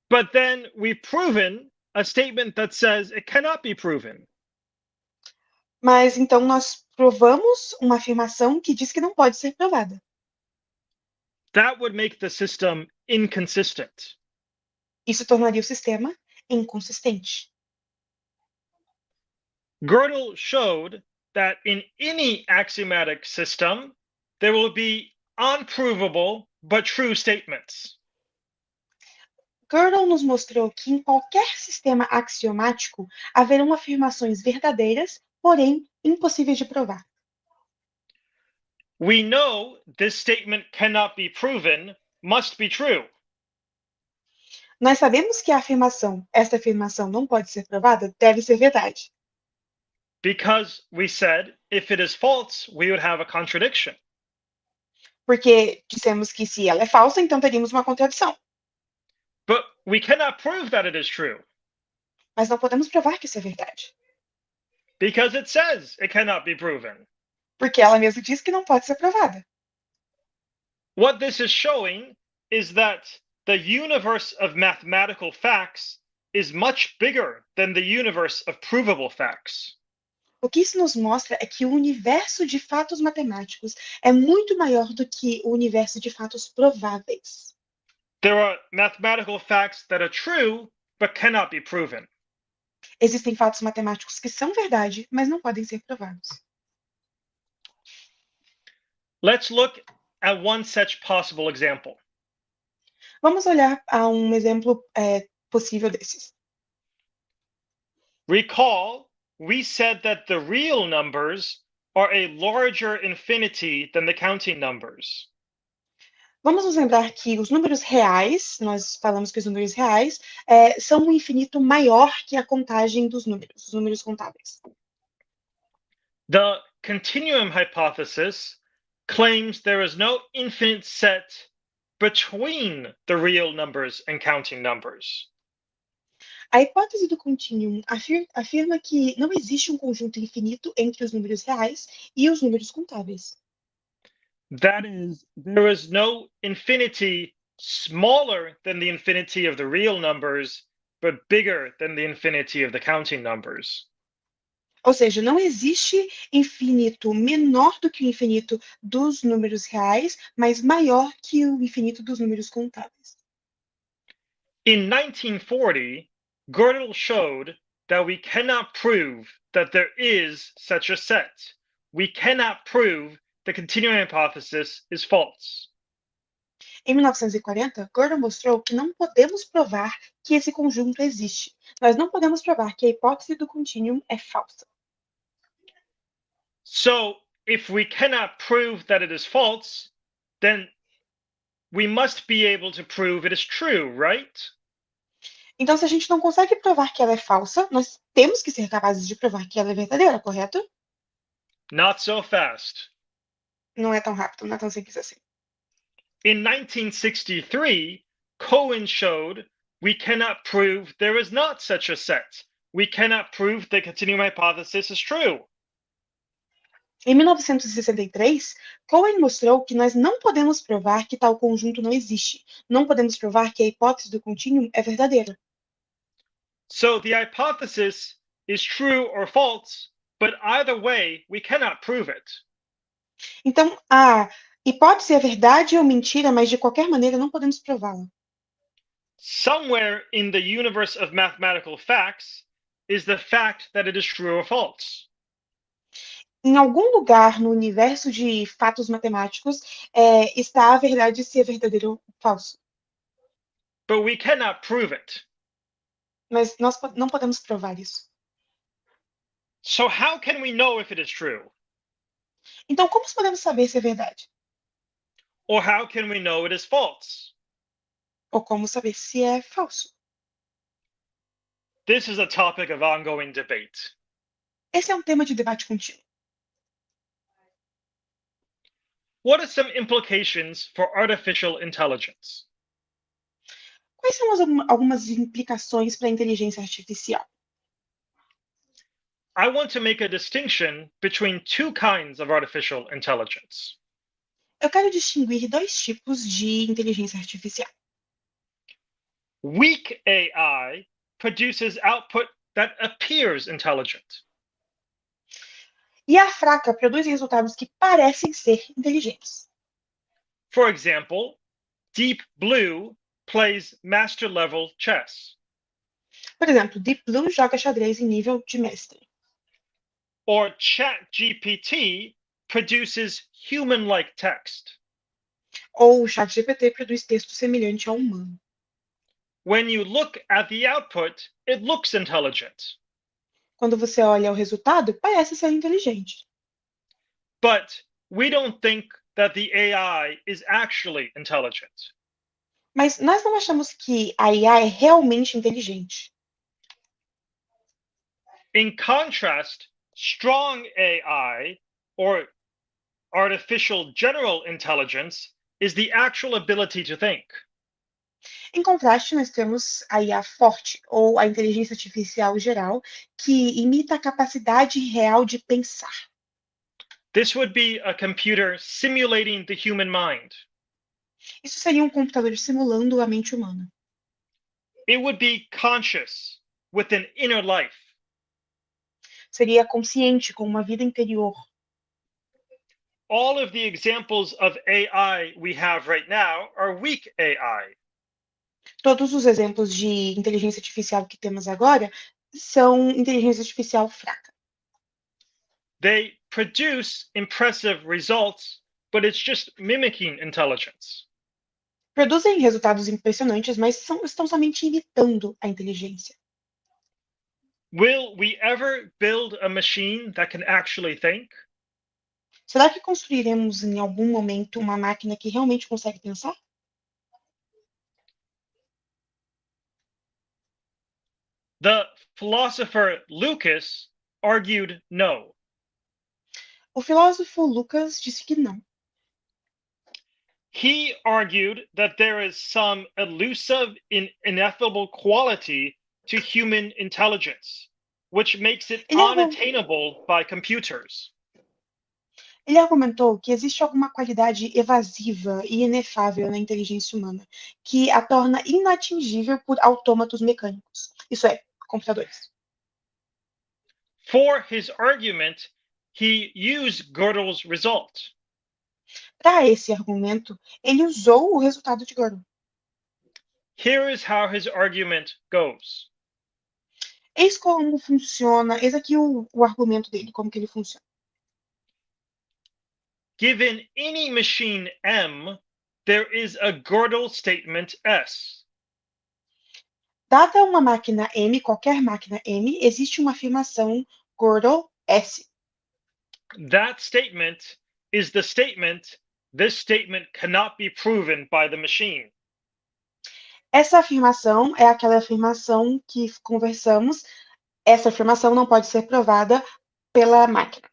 But then we've proven a statement that says it cannot be proven. Mas então nós provamos uma afirmação que diz que não pode ser provada. That would make the system inconsistent. Isso tornaria o sistema inconsistente. Gödel showed that in any axiomatic system, there will be unprovable but true statements. Gödel nos mostrou que em qualquer sistema axiomático haverão afirmações verdadeiras, porém impossíveis de provar. We know this statement cannot be proven must be true. Nós sabemos que esta afirmação não pode ser provada, deve ser verdade. Because we said if it is false, we would have a contradiction. Porque dissemos que se ela é falsa, então teríamos uma contradição. But we cannot prove that it is true. Mas não podemos provar que isso é verdade. Because it says it cannot be proven. Porque ela mesma diz que não pode ser provada. What this is showing is that the universe of mathematical facts is much bigger than the universe of provable facts. O que isso nos mostra é que o universo de fatos matemáticos é muito maior do que o universo de fatos prováveis. There are mathematical facts that are true but cannot be proven. Existem fatos matemáticos que são verdade, mas não podem ser provados. Let's look at one such possible example. Vamos olhar a um exemplo possível desses. Recall, we said that the real numbers are a larger infinity than the counting numbers. Vamos nos lembrar que os números reais, nós falamos que os números reais são um infinito maior que a contagem dos números, os números contáveis. The continuum hypothesis claims there is no infinite set between the real numbers and counting numbers. A hipótese do contínuo afirma que não existe um conjunto infinito entre os números reais e os números contáveis. That is, there is no infinity smaller than the infinity of the real numbers, but bigger than the infinity of the counting numbers. Ou seja, não existe infinito menor do que o infinito dos números reais, mas maior que o infinito dos números contáveis. In 1940, Gödel showed that we cannot prove that there is such a set. We cannot prove the continuum hypothesis is false. Em 1940, Gödel mostrou que não podemos provar que esse conjunto existe. Nós não podemos provar que a hipótese do contínuo é falsa. So, if we cannot prove that it is false, then we must be able to prove it is true, right? Então, se a gente não consegue provar que ela é falsa, nós temos que ser capazes de provar que ela é verdadeira, correto? Not so fast. Não é tão rápido, não é tão simples assim. In 1963, Cohen showed we cannot prove there is not such a set. We cannot prove the continuum hypothesis is true. Em 1963, Cohen mostrou que nós não podemos provar que tal conjunto não existe. Não podemos provar que a hipótese do contínuo é verdadeira. So the hypothesis is true or false, but either way, we cannot prove it. Então, a hipótese é verdade ou mentira, mas de qualquer maneira não podemos prová-la. Somewhere in the universe of mathematical facts is the fact that it is true or false. Em algum lugar no universo de fatos matemáticos está a verdade se é verdadeiro ou falso. But we cannot prove it. Mas nós não podemos provar isso. So how can we know if it is true? Então, como podemos saber se é verdade? Or how can we know it is false? Ou como saber se é falso? This is a topic of ongoing debate. Esse é um tema de debate contínuo. What are some implications for artificial intelligence? Quais são algumas implicações para a inteligência artificial? I want to make a distinction between two kinds of artificial intelligence. Eu quero distinguir dois tipos de inteligência artificial. Weak AI produces output that appears intelligent. E a fraca produz resultados que parecem ser inteligentes. For example, Deep Blue plays master level chess. Por exemplo, Deep Blue joga xadrez em nível de mestre. Or ChatGPT produces human-like text. Ou o ChatGPT produz texto semelhante ao humano. When you look at the output, it looks intelligent. Quando você olha o resultado, parece ser inteligente. But we don't think that the AI is actually intelligent. Mas nós não achamos que a IA é realmente inteligente. In contrast, strong AI, or artificial general intelligence, is the actual ability to think. Em contraste, nós temos a IA forte, ou a inteligência artificial geral, que imita a capacidade real de pensar. This would be a computer simulating the human mind. Isso seria um computador simulando a mente humana. It would be conscious with an inner life. Seria consciente, com uma vida interior. All of the examples of AI we have right now are weak AI. Todos os exemplos de inteligência artificial que temos agora são inteligência artificial fraca. They produce impressive results, but it's just mimicking intelligence. Produzem resultados impressionantes, mas estão somente imitando a inteligência. Will we ever build a machine that can actually think? Será que construiremos em algum momento uma máquina que realmente consegue pensar? The philosopher Lucas argued no. O filósofo Lucas disse que não. He argued that there is some elusive and ineffable quality to human intelligence, which makes it unattainable by computers. Ele argumentou que existe alguma qualidade evasiva e inefável na inteligência humana, que a torna inatingível por autômatos mecânicos, isso é, computadores. For his argument, he used Gödel's result. Para esse argumento, ele usou o resultado de Gödel. Here is how his argument goes. Eis como funciona, eis aqui o argumento dele, como que ele funciona. Given any machine M, there is a Gödel statement S. Dada uma máquina M, qualquer máquina M, existe uma afirmação Gödel S. That statement is the statement, this statement cannot be proven by the machine. Essa afirmação é aquela afirmação que conversamos. Essa afirmação não pode ser provada pela máquina.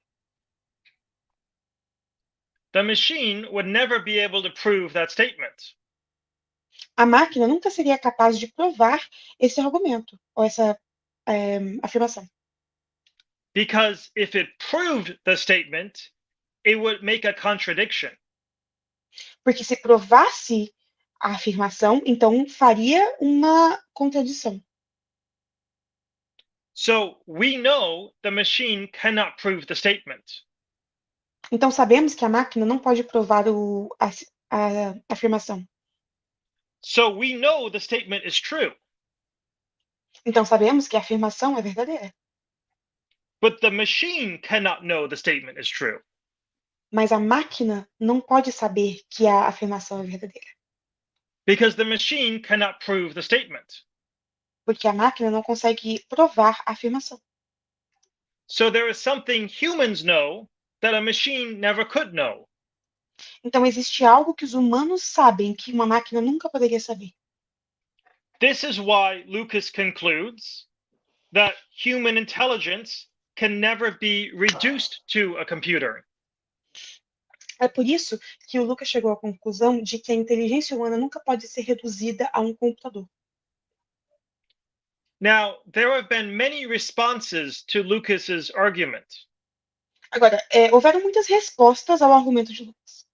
The machine would never be able to prove that statement. A máquina nunca seria capaz de provar esse argumento, ou essa afirmação. Because if it proved the statement, it would make a contradiction. Porque se provasse a afirmação, então faria uma contradição. So we know the machine cannot prove the statement. Então sabemos que a máquina não pode provar a afirmação. So we know the statement is true. Então sabemos que a afirmação é verdadeira. But the machine cannot know the statement is true. Mas a máquina não pode saber que a afirmação é verdadeira. Because the machine cannot prove the statement. Porque a máquina não consegue provar a afirmação. So there is something humans know that a machine never could know. Então existe algo que os humanos sabem que uma máquina nunca poderia saber. This is why Lucas concludes that human intelligence can never be reduced to a computer. É por isso que o Lucas chegou à conclusão de que a inteligência humana nunca pode ser reduzida a um computador. Now, there have been many responses to Lucas's argument. Agora, houveram muitas respostas ao argumento de Lucas.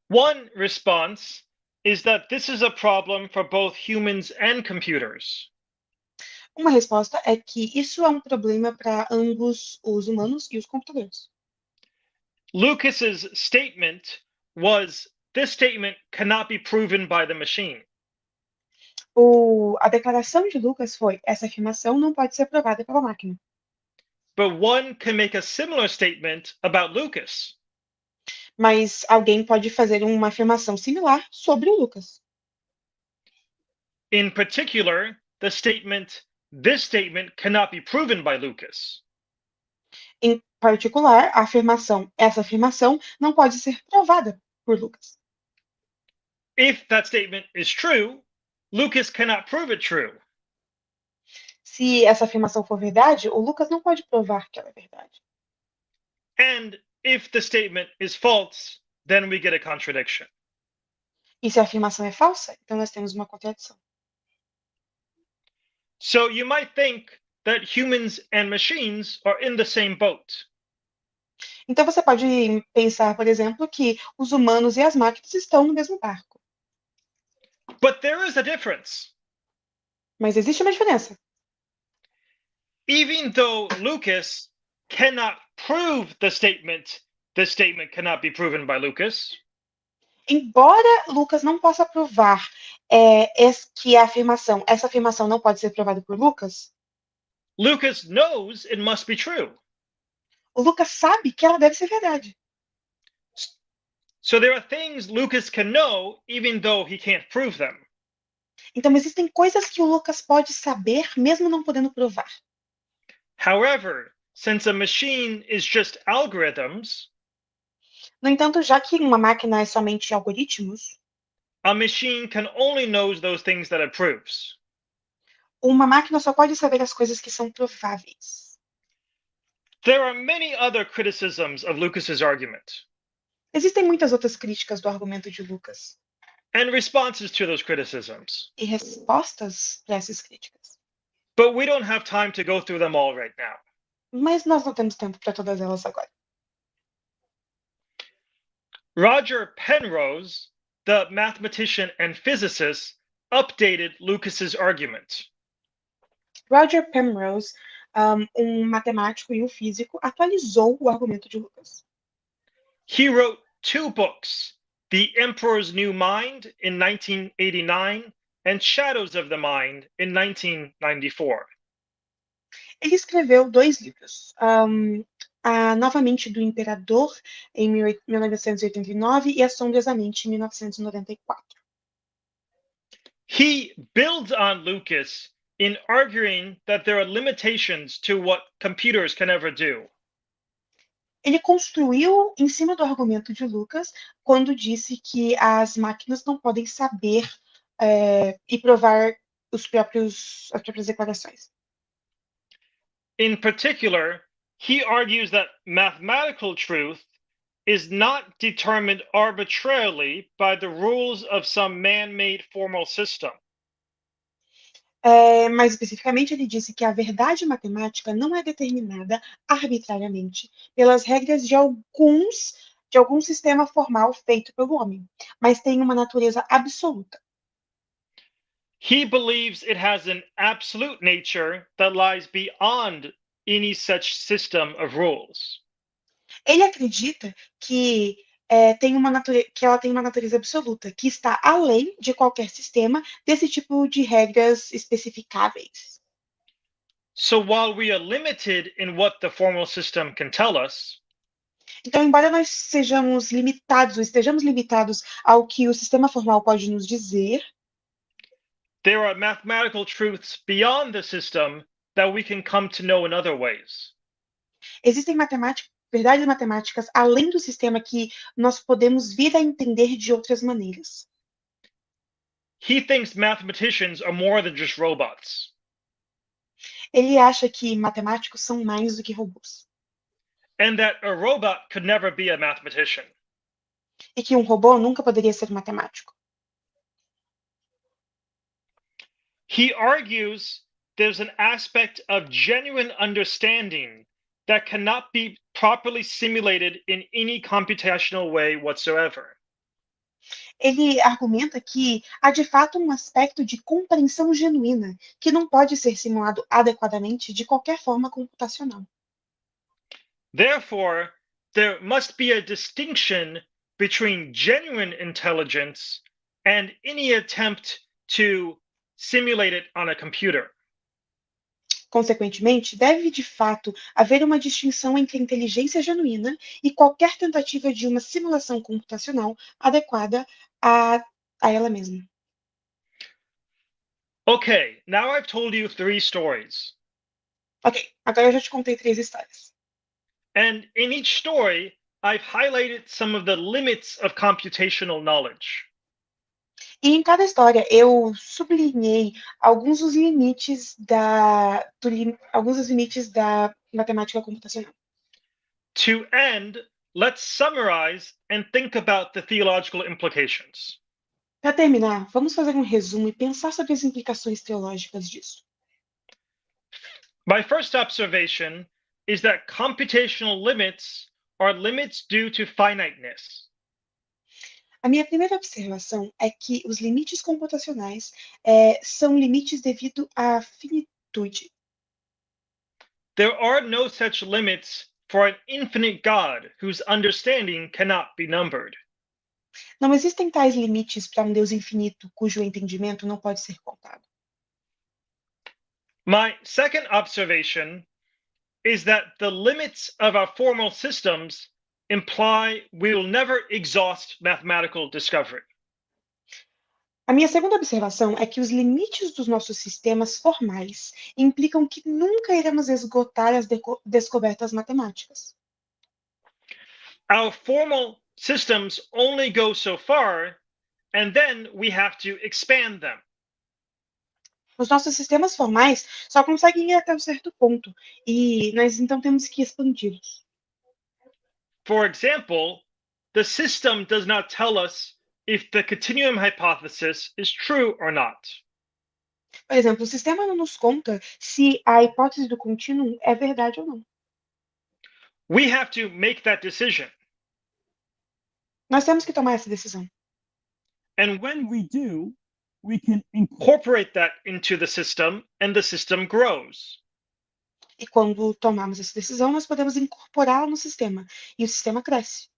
One response is that this is a problem for both humans and computers. Uma resposta é que isso é um problema para ambos os humanos e os computadores. Lucas's statement was, this statement cannot be proven by the machine. A declaração de Lucas foi: essa afirmação não pode ser provada pela máquina. But one can make a similar statement about Lucas. Mas alguém pode fazer uma afirmação similar sobre o Lucas. In particular, the statement, this statement cannot be proven by Lucas. Em particular, a afirmação, essa afirmação não pode ser provada por Lucas. If that statement is true, Lucas cannot prove it true. Se essa afirmação for verdade, o Lucas não pode provar que ela é verdade. And if the statement is false, then we get a contradiction. E se a afirmação é falsa, então nós temos uma contradição. So you might think that humans and machines are in the same boat. Então você pode pensar, por exemplo, que os humanos e as máquinas estão no mesmo barco. But there is a difference. Mas existe uma diferença. Even though Lucas cannot prove the statement, this statement cannot be proven by Lucas. Embora Lucas não possa provar que essa afirmação não pode ser provada por Lucas, Lucas knows it must be true. o Lucas sabe que ela deve ser verdade. So there are things Lucas can know even though he can't prove them. Então existem coisas que o Lucas pode saber mesmo não podendo provar. However, since a machine is just algorithms, No entanto, já que uma máquina é somente algoritmos, a machine can only know those things that it proves. uma máquina só pode saber as coisas que são prováveis. There are many other criticisms of Lucas's argument Existem muitas outras críticas do argumento de Lucas and responses to those criticisms, e respostas para essas críticas. but we don't have time to go through them all right now. Mas nós não temos tempo para todas elas agora. Roger Penrose, the mathematician and physicist, updated Lucas's argument. Roger Penrose, matemático e físico, atualizou o argumento de Lucas. He wrote 2 books, The Emperor's New Mind in 1989 and Shadows of the Mind in 1994. Ele escreveu 2 livros, A Nova Mente do Imperador, em 1989, e As Sombras da Mente, em 1994. He builds on Lucas in arguing that there are limitations to what computers can ever do. Ele construiu em cima do argumento de Lucas quando disse que as máquinas não podem saber e provar as próprias declarações. In particular, he argues that mathematical truth is not determined arbitrarily by the rules of some man-made formal system. Mais especificamente, ele disse que a verdade matemática não é determinada arbitrariamente pelas regras de algum sistema formal feito pelo homem, mas tem uma natureza absoluta. He believes it has an absolute nature that lies beyond any such system of rules. Ele acredita que ela tem uma natureza absoluta, que está além de qualquer sistema desse tipo de regras especificáveis. So while we are limited in what the formal system can tell us, então, embora nós estejamos limitados ao que o sistema formal pode nos dizer, there are mathematical truths beyond the system that we can come to know in other ways. Existem verdades matemáticas além do sistema que nós podemos vir a entender de outras maneiras. He thinks mathematicians are more than just robots. Ele acha que matemáticos são mais do que robôs. And that a robot could never be a mathematician. E que um robô nunca poderia ser matemático. He argues there's an aspect of genuine understanding that cannot be properly simulated in any computational way whatsoever. Ele argumenta que há de fato um aspecto de compreensão genuína que não pode ser simulado adequadamente de qualquer forma computacional. Therefore, there must be a distinction between genuine intelligence and any attempt to simulate it on a computer. Consequentemente, deve de fato haver uma distinção entre a inteligência genuína e qualquer tentativa de uma simulação computacional adequada a ela mesma. Okay, now I've told you 3 stories. Ok, agora eu já te contei 3 histórias. And in each story, I've highlighted some of the limits of computational knowledge. E em cada história eu sublinhei alguns dos limites da matemática computacional. To end, let's summarize and think about the theological implications. Para terminar, vamos fazer um resumo e pensar sobre as implicações teológicas disso. My first observation is that computational limits are limits due to finiteness. A minha primeira observação é que os limites computacionais são limites devido à finitude. There are no such limits for an infinite God whose understanding cannot be numbered. Não existem tais limites para um Deus infinito cujo entendimento não pode ser contado. My second observation is that the limits of our formal systems imply we will never exhaust mathematical discovery. A minha segunda observação é que os limites dos nossos sistemas formais implicam que nunca iremos esgotar as descobertas matemáticas. Our formal systems only go so far, and then we have to expand them. Os nossos sistemas formais só conseguem ir até um certo ponto, e nós então temos que expandi-los. For example, the system does not tell us if the continuum hypothesis is true or not. Por exemplo, o sistema não nos conta se a hipótese do contínuo é verdade ou não. We have to make that decision. Nós temos que tomar essa decisão. And when we do, we can incorporate that into the system and the system grows. E quando tomarmos essa decisão, nós podemos incorporá-la no sistema, e o sistema cresce.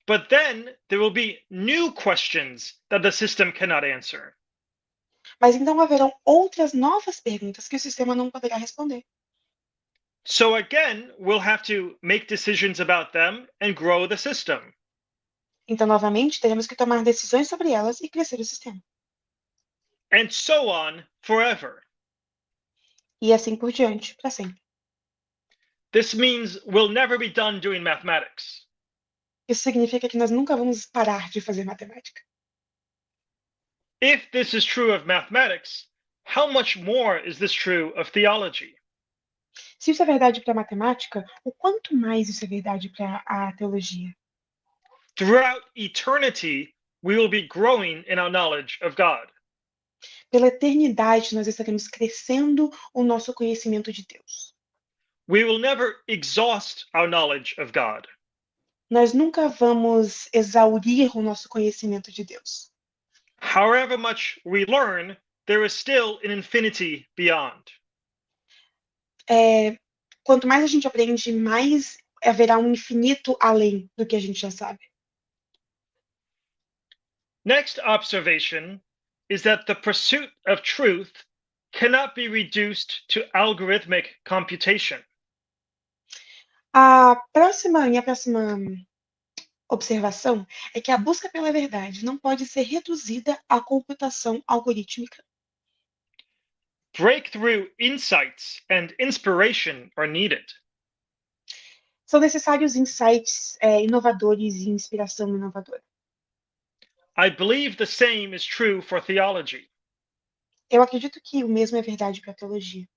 But then there will be new questions that the system cannot answer. Mas então haverão outras novas perguntas que o sistema não poderá responder. So again, we'll have to make decisions about them and grow the system. Então, novamente, teremos que tomar decisões sobre elas e crescer o sistema. And so on forever. E assim por diante, para sempre. This means we'll never be done doing mathematics. Isso significa que nós nunca vamos parar de fazer matemática. If this is true of mathematics, how much more is this true of theology? Se isso é verdade para a matemática, o quanto mais isso é verdade para a teologia? Throughout eternity, we will be growing in our knowledge of God. Pela eternidade, nós estaremos crescendo o nosso conhecimento de Deus. We will never exhaust our knowledge of God. Nós nunca vamos exaurir o nosso conhecimento de Deus. However much we learn, there is still an infinity beyond. Quanto mais a gente aprende, mais haverá um infinito além do que a gente já sabe. Next observation is that the pursuit of truth cannot be reduced to algorithmic computation. Minha próxima observação é que a busca pela verdade não pode ser reduzida à computação algorítmica. Breakthrough insights and inspiration are needed. São necessários insights inovadores e inspiração inovadora. I believe the same is true for theology. Eu acredito que o mesmo é verdade para a teologia.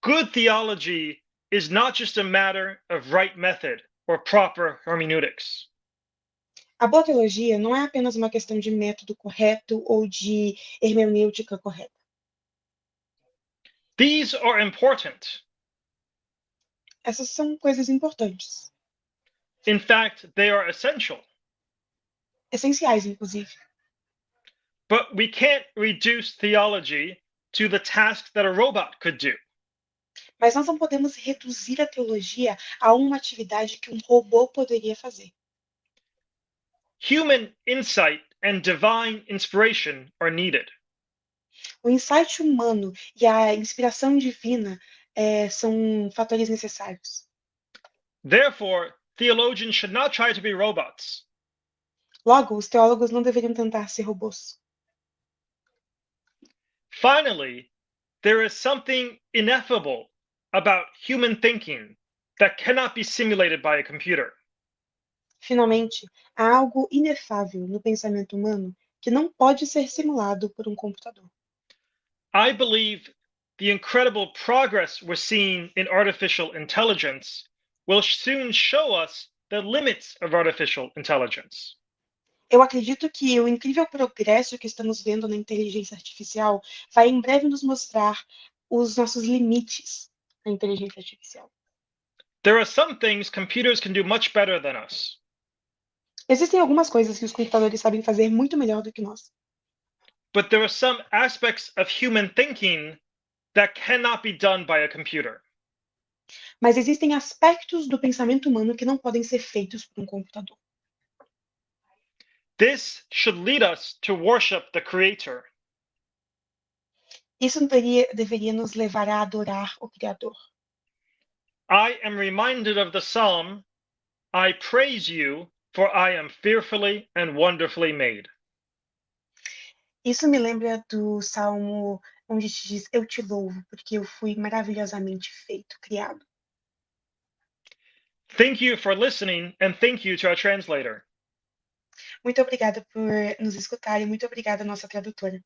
Good theology is not just a matter of right method or proper hermeneutics. A boa teologia não é apenas uma questão de método correto ou de hermenêutica correta. These are important. Essas são coisas importantes, In fact, they are essential. essenciais, inclusive. But we can't reduce theology to the task that a robot could do. Mas nós não podemos reduzir a teologia a uma atividade que um robô poderia fazer. Human insight and divine inspiration are needed. O insight humano e a inspiração divina são fatores necessários. Therefore, theologians should not try to be robots. Logo, os teólogos não deveriam tentar ser robôs. Finally, there is something ineffable about human thinking that cannot be simulated by a computer. Finalmente, há algo inefável no pensamento humano que não pode ser simulado por um computador. I believe the incredible progress we're seeing in artificial intelligence will soon show us the limits of artificial intelligence. Eu acredito que o incrível progresso que estamos vendo na inteligência artificial vai em breve nos mostrar os nossos limites na inteligência artificial. There are some things computers can do much better than us. Existem algumas coisas que os computadores sabem fazer muito melhor do que nós. But there are some aspects of human thinking that cannot be done by a computer. Mas existem aspectos do pensamento humano que não podem ser feitos por um computador. This should lead us to worship the Creator. Isso deveria nos levar a adorar o Criador. I am reminded of the psalm, I praise you, for I am fearfully and wonderfully made. Isso me lembra do Salmo onde te diz, eu te louvo, porque eu fui maravilhosamente feito, criado. Thank you for listening, and thank you to our translator. Muito obrigada por nos escutar e muito obrigada à nossa tradutora.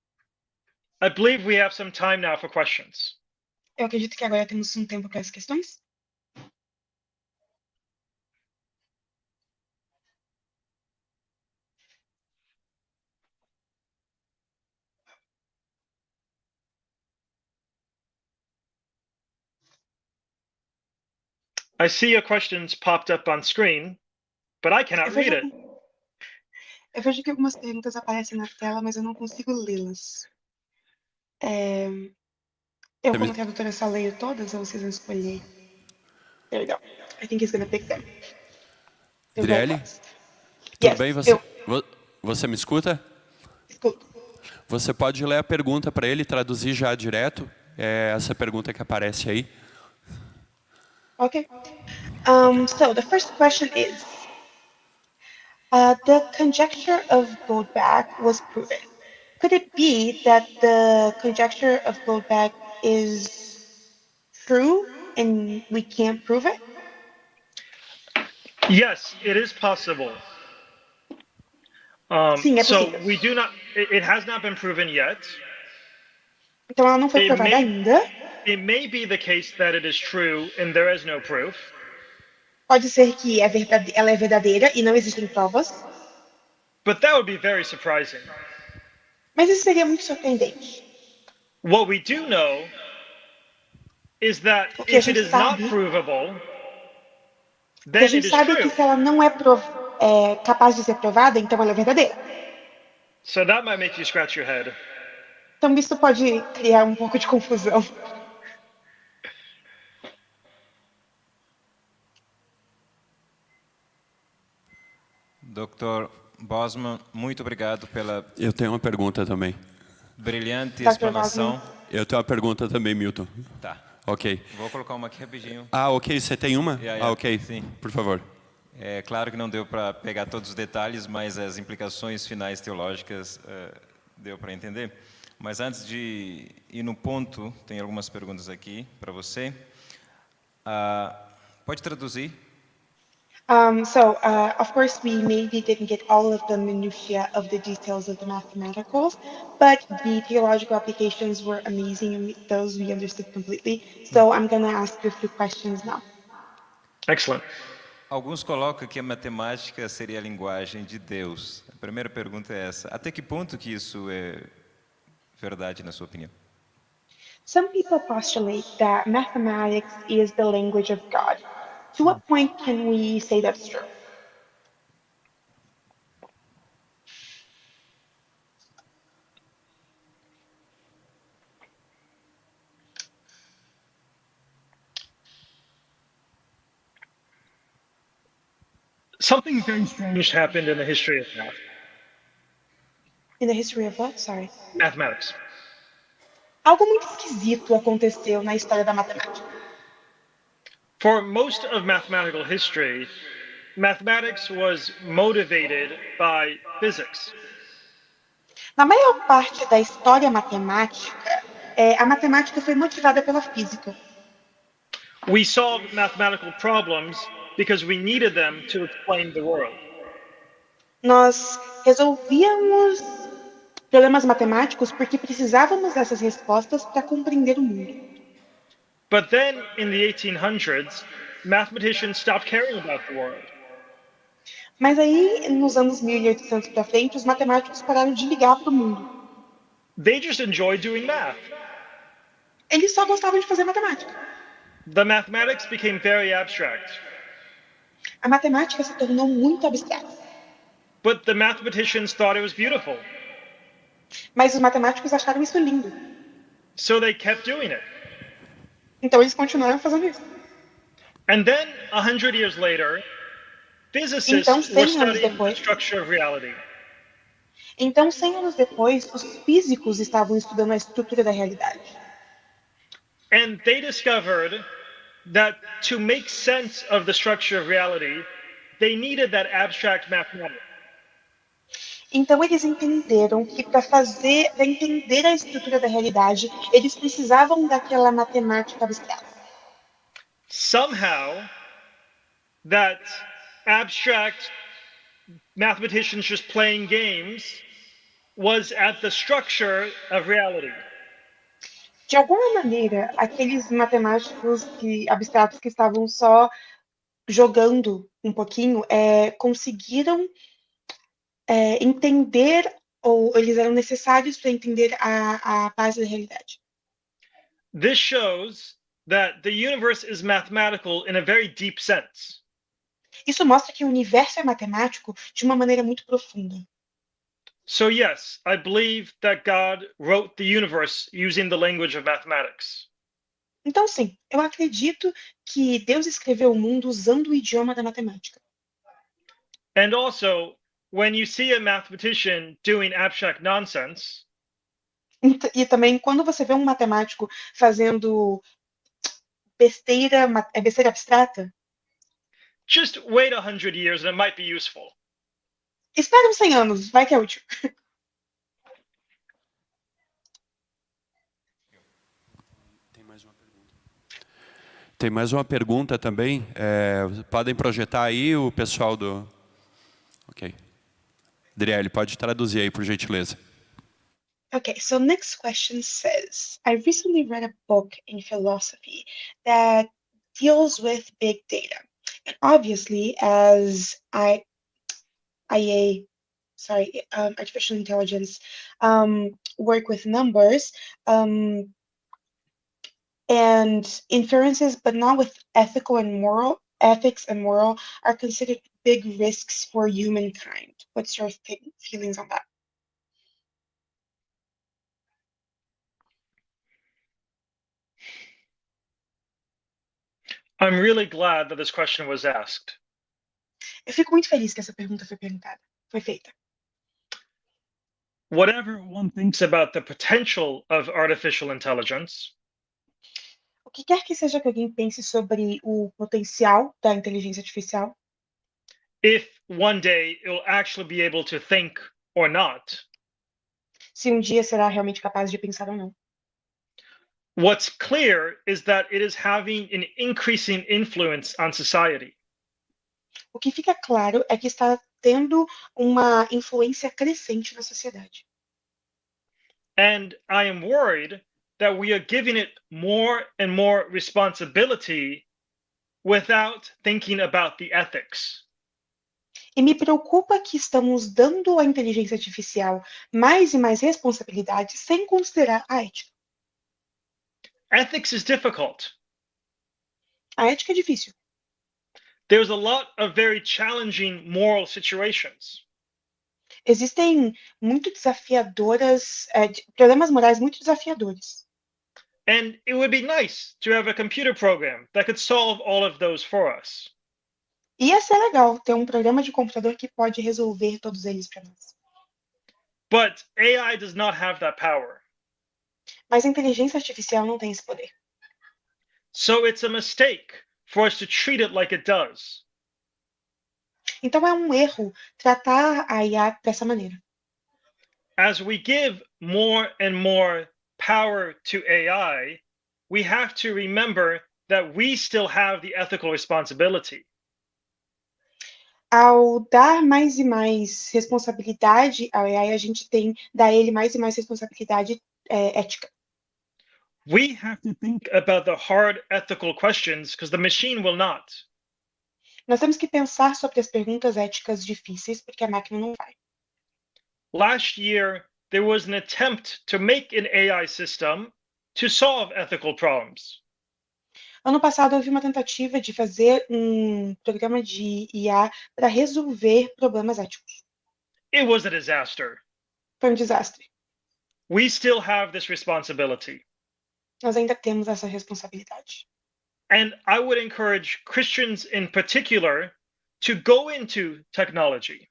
I believe we have some time now for questions. Eu acredito que agora temos um tempo para as questões. I see your questions popped up on screen, but I cannot read it. Eu vejo que algumas perguntas aparecem na tela, mas eu não consigo lê-las. Eu, como tradutora, só leio todas ou vocês vão escolher? There we go. I think he's gonna pick them. Adriele? Tudo bem? Você me escuta? Escuto. Você pode ler a pergunta para ele e traduzir já direto? É essa pergunta que aparece aí. Okay. So the first question is, the conjecture of Goldbach was proven. Could it be that the conjecture of Goldbach is true and we can't prove it? Yes, it is possible. Sim, é So possível. we do not. It has not been proven yet. Então ela não foi provada ainda. It may be the case that it is true and there is no proof. Pode ser que ela é verdadeira e não existem provas. But that would be very surprising. Mas isso seria muito surpreendente. What we do know is that O que a if it gente is not sabe, provable, a then it gente is sabe true. que se ela não é capaz de ser provada, então ela é verdadeira. So that might make you scratch your head. Então isso pode criar um pouco de confusão. Dr. Bosman, muito obrigado pela Eu tenho uma pergunta também. brilhante Dr. explanação. Bosman. Eu tenho uma pergunta também, Milton. Tá. Ok. Vou colocar uma aqui rapidinho. Ah, ok. Você tem uma? Yeah, Ah, ok. Sim. Por favor. É claro que não deu para pegar todos os detalhes, mas as implicações finais teológicas deu para entender. Mas antes de ir no ponto, tem algumas perguntas aqui para você. Pode traduzir? Of course, we maybe didn't get all of the minutiae of the details of the mathematicals, but the theological applications were amazing, and those we understood completely. So I'm going to ask you a few questions now. Excellent. Alguns colocam que a matemática seria a linguagem de Deus. A primeira pergunta é essa. Até que ponto que isso é verdade, na sua opinião? Some people postulate that mathematics is the language of God. To what point can we say that's true? Something very strange happened in the history of math. In the history of what? Sorry. Mathematics. Algo muito esquisito aconteceu na história da matemática. For most of mathematical history, mathematics was motivated by physics. Na maior parte da história matemática, a matemática foi motivada pela física. We solved mathematical problems because we needed them to explain the world. Nós resolvíamos problemas matemáticos porque precisávamos dessas respostas para compreender o mundo. But then in the 1800s, mathematicians stopped caring about the world. Mas aí, nos anos 1800 para frente, os matemáticos pararam de ligar para o mundo. They just enjoyed doing math. Eles só gostavam de fazer matemática. The mathematics became very abstract. A matemática se tornou muito abstrata. But the mathematicians thought it was beautiful. Mas os matemáticos acharam isso lindo. So they kept doing it. Então eles continuaram fazendo isso. And then, 100 years later, physicists Então, 100 were anos studying the depois, structure of reality. então 100 anos depois, os físicos estavam estudando a estrutura da realidade. And they discovered that to make sense of the structure of reality, they needed that abstract mathematics. Então eles entenderam que para entender a estrutura da realidade, eles precisavam daquela matemática abstrata. Somehow, that abstract mathematicians just playing games was at the structure of reality. De alguma maneira, aqueles matemáticos abstratos que estavam só jogando um pouquinho, conseguiram entender, ou eles eram necessários para entender a base da realidade. This shows that the universe is mathematical in a very deep sense. Isso mostra que o universo é matemático de uma maneira muito profunda. So yes, I believe that God wrote the universe using the language of mathematics. Então, sim, eu acredito que Deus escreveu o mundo usando o idioma da matemática. And also, when you see a mathematician doing abstract nonsense, E também, quando você vê um matemático fazendo besteira abstrata, just wait 100 years and it might be useful. espera uns 100 anos, vai que é útil. Tem mais uma pergunta também. Podem projetar aí o pessoal do... Ok. Adriele, pode traduzir aí, por gentileza. Okay, so next question says, I recently read a book in philosophy that deals with big data. And obviously, as artificial intelligence work with numbers and inferences, but not with ethics and moral are considered big risks for humankind. What's your feelings on that? I'm really glad that this question was asked. Eu fico muito feliz que essa pergunta foi feita. Whatever one thinks about the potential of artificial intelligence, O que quer que seja que alguém pense sobre o potencial da inteligência artificial, if one day it will actually be able to think or not, se um dia será realmente capaz de pensar ou não. What's clear is that it is having an increasing influence on society. O que fica claro é que está tendo uma influência crescente na sociedade. And I am worried that we are giving it more and more responsibility without thinking about the ethics. E me preocupa que estamos dando à inteligência artificial mais e mais responsabilidades sem considerar a ética. Ethics is difficult. A ética é difícil. There's a lot of very challenging moral situations. Existem muito desafiadoras, problemas morais muito desafiadores. And it would be nice to have a computer program that could solve all of those for us. Ia ser legal ter um programa de computador que pode resolver todos eles para nós. But AI does not have that power. Mas a inteligência artificial não tem esse poder. So it's a mistake for us to treat it like it does. Então é um erro tratar a IA dessa maneira. As we give more and more power to AI, we have to remember that we still have the ethical responsibility. Ao dar mais e mais responsabilidade ao AI, a gente tem dar ele mais e mais responsabilidade ética. We have to think about the hard ethical questions because the machine will not. Nós temos que pensar sobre as perguntas éticas difíceis, porque a máquina não vai. Last year, there was an attempt to make an AI system to solve ethical problems. Ano passado, houve uma tentativa de fazer um programa de IA para resolver problemas éticos. It was a disaster. Foi um desastre. We still have this responsibility. Nós ainda temos essa responsabilidade. And I would encourage Christians in particular to go into technology.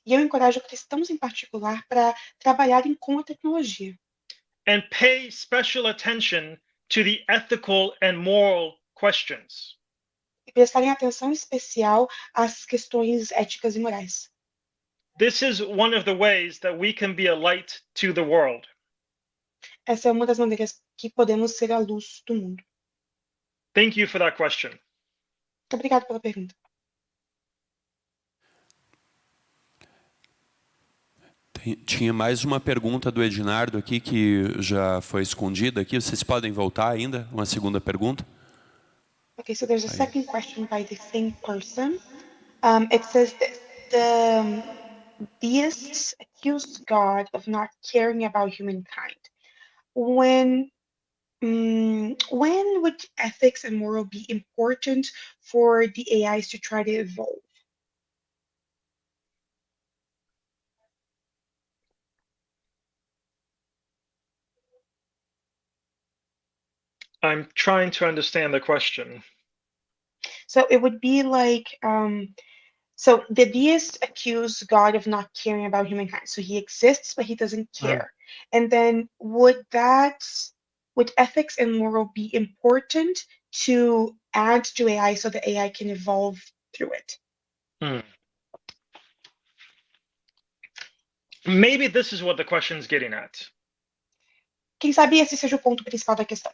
E eu encorajo cristãos em particular para trabalharem com a tecnologia. And pay special attention to the ethical and moral questions. E prestarem atenção especial às questões éticas e morais. This is one of the ways that we can be a light to the world. Essa é uma das maneiras que podemos ser a luz do mundo. Thank you for that question. Muito obrigada pela pergunta. Tinha mais uma pergunta do Ednardo aqui que já foi escondida aqui. Vocês podem voltar ainda? Uma segunda pergunta? Okay, so there's a second question by the same person. It says this: the deists accused God of not caring about humankind. When would ethics and moral be important for the AIs to try to evolve? I'm trying to understand the question. So it would be like, so the deists accuse God of not caring about humankind. So he exists, but he doesn't care. And then would ethics and moral be important to add to AI so the AI can evolve through it? Maybe this is what the question is getting at. Quem sabe esse seja o ponto principal da questão.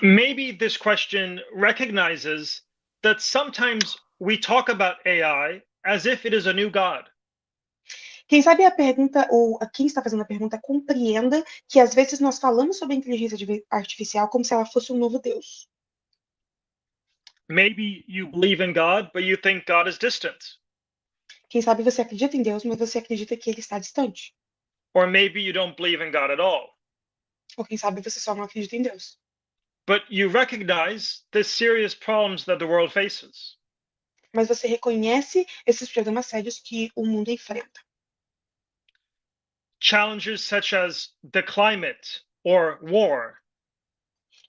Maybe this question recognizes that sometimes we talk about AI as if it is a new God. Quem sabe a pergunta, ou quem está fazendo a pergunta, compreenda que às vezes nós falamos sobre a inteligência artificial como se ela fosse um novo Deus. Maybe you believe in God, but you think God is distant. Quem sabe você acredita em Deus, mas você acredita que ele está distante. Or maybe you don't believe in God at all. Ou quem sabe você só não acredita em Deus. But you recognize the serious problems that the world faces. Mas você reconhece esses problemas sérios que o mundo enfrenta. Challenges such as the climate or war.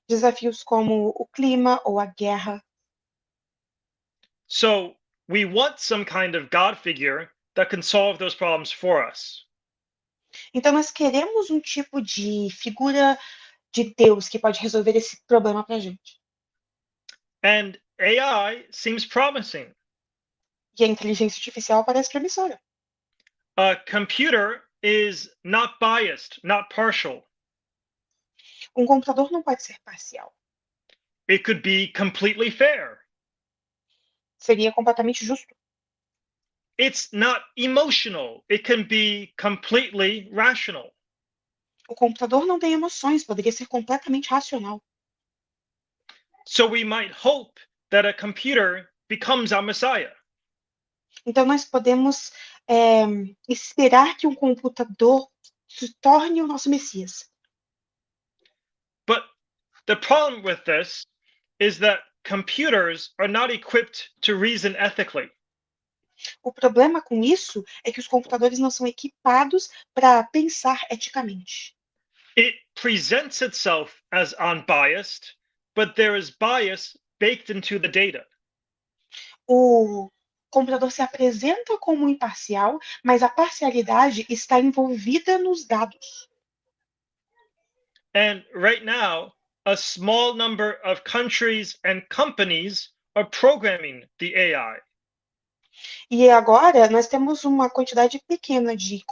Desafios como o clima ou a guerra. So we want some kind of God figure that can solve those problems for us. Então nós queremos um tipo de figura de Deus que pode resolver esse problema pra gente. And AI seems promising. E a inteligência artificial parece promissora. A computer is not biased, not partial. Um computador não pode ser parcial. It could be completely fair. Seria completamente justo. It's not emotional. It can be completely rational. O computador não tem emoções, poderia ser completamente racional. So we might hope that a computer becomes our Messiah. Então, nós podemos esperar que um computador se torne o nosso Messias. But the problem with this is that computers are not equipped to reason ethically. O problema com isso é que os computadores não são equipados para pensar eticamente. It presents itself as unbiased, but there is bias baked into the data. O computador se apresenta como imparcial, mas a parcialidade está envolvida nos dados. And right now, a small number of countries and companies are programming the AI. E agora nós temos uma quantidade pequena de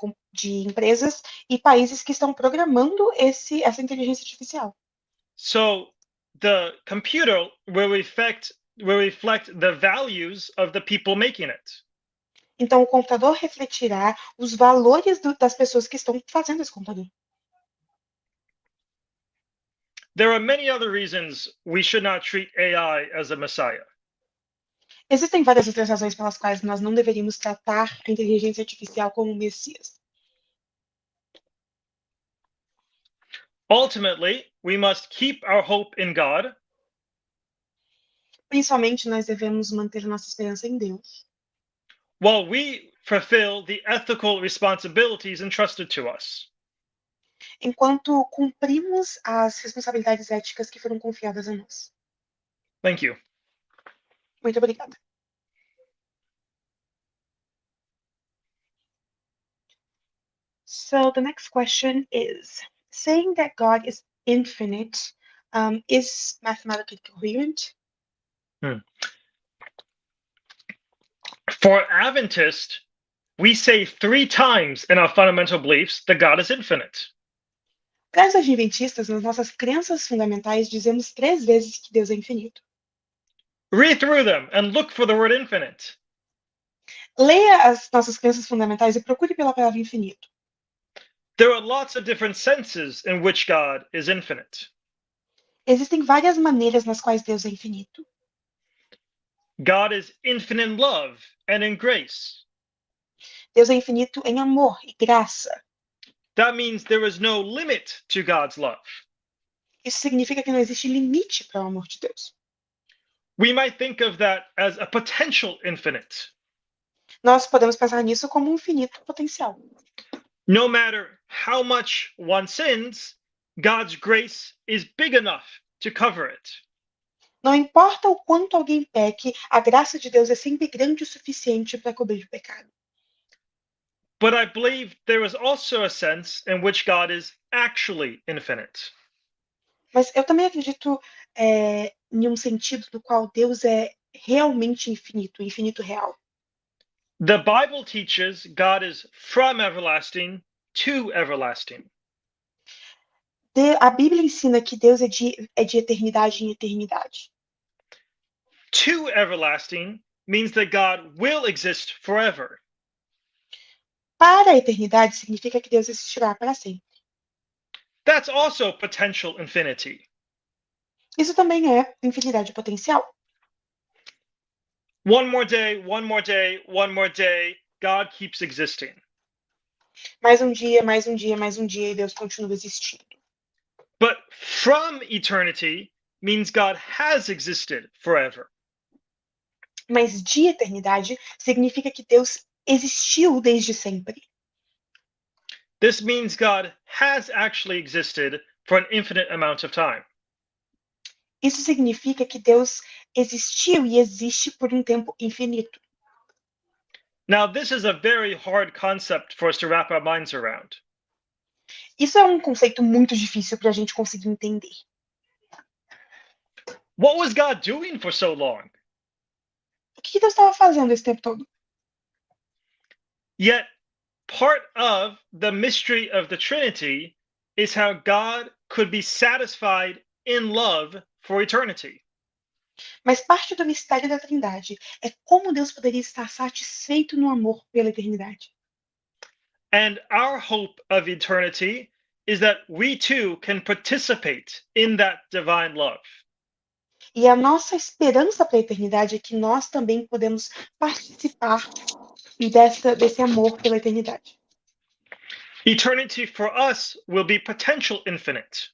empresas e países que estão programando essa inteligência artificial. So the computer will reflect the values of the people making it. Então, o computador refletirá os valores das pessoas que estão fazendo esse computador. There are many other reasons we should not treat AI as a messiah. Existem várias outras razões pelas quais nós não deveríamos tratar a inteligência artificial como um Messias. Ultimately, we must keep our hope in God. Principalmente, nós devemos manter nossa esperança em Deus, while we fulfill the ethical responsibilities entrusted to us. enquanto cumprimos as responsabilidades éticas que foram confiadas a nós. Thank you. Muito obrigada. So the next question is, saying that God is infinite is mathematically coherent? For Adventists, we say 3 times in our fundamental beliefs that God is infinite. Para os adventistas, nas nossas crenças fundamentais, dizemos 3 vezes que Deus é infinito. Read through them and look for the word infinite. Leia as nossas crenças fundamentais e procure pela palavra infinito. There are lots of different senses in which God is infinite. Existem várias maneiras nas quais Deus é infinito. God is infinite in love and in grace. Deus é infinito em amor e graça. That means there is no limit to God's love. Isso significa que não existe limite para o amor de Deus. We might think of that as a potential infinite. Nós podemos pensar nisso como um infinito potencial. No matter how much one sins, God's grace is big enough to cover it. Não importa o quanto alguém peque, a graça de Deus é sempre grande o suficiente para cobrir o pecado. But I believe there is also a sense in which God is actually infinite. Mas eu também acredito em um sentido no qual Deus é realmente infinito, infinito real. The Bible teaches God is from everlasting to everlasting. A Bíblia ensina que Deus é de eternidade em eternidade. To everlasting means that God will exist forever. Para a eternidade significa que Deus existirá para sempre. That's also potential infinity. Isso também é infinidade potencial. One more day, one more day, one more day, God keeps existing. Mais um dia, mais um dia, mais um dia, e Deus continua existindo. But from eternity means God has existed forever. Mas de eternidade significa que Deus existiu desde sempre. This means God has actually existed for an infinite amount of time. Isso significa que Deus existiu e existe por um tempo infinito. Now, this is a very hard concept for us to wrap our minds around. Isso é um conceito muito difícil para a gente conseguir entender. What was God doing for so long? O que Deus estava fazendo esse tempo todo? Yet, part of the mystery of the Trinity is how God could be satisfied in love for eternity. Mas parte do mistério da Trindade é como Deus poderia estar satisfeito no amor pela eternidade. And our hope of eternity is that we too can participate in that divine love. E a nossa esperança para a eternidade é que nós também podemos participar desse amor pela eternidade. Eternity for us will be potential infinite.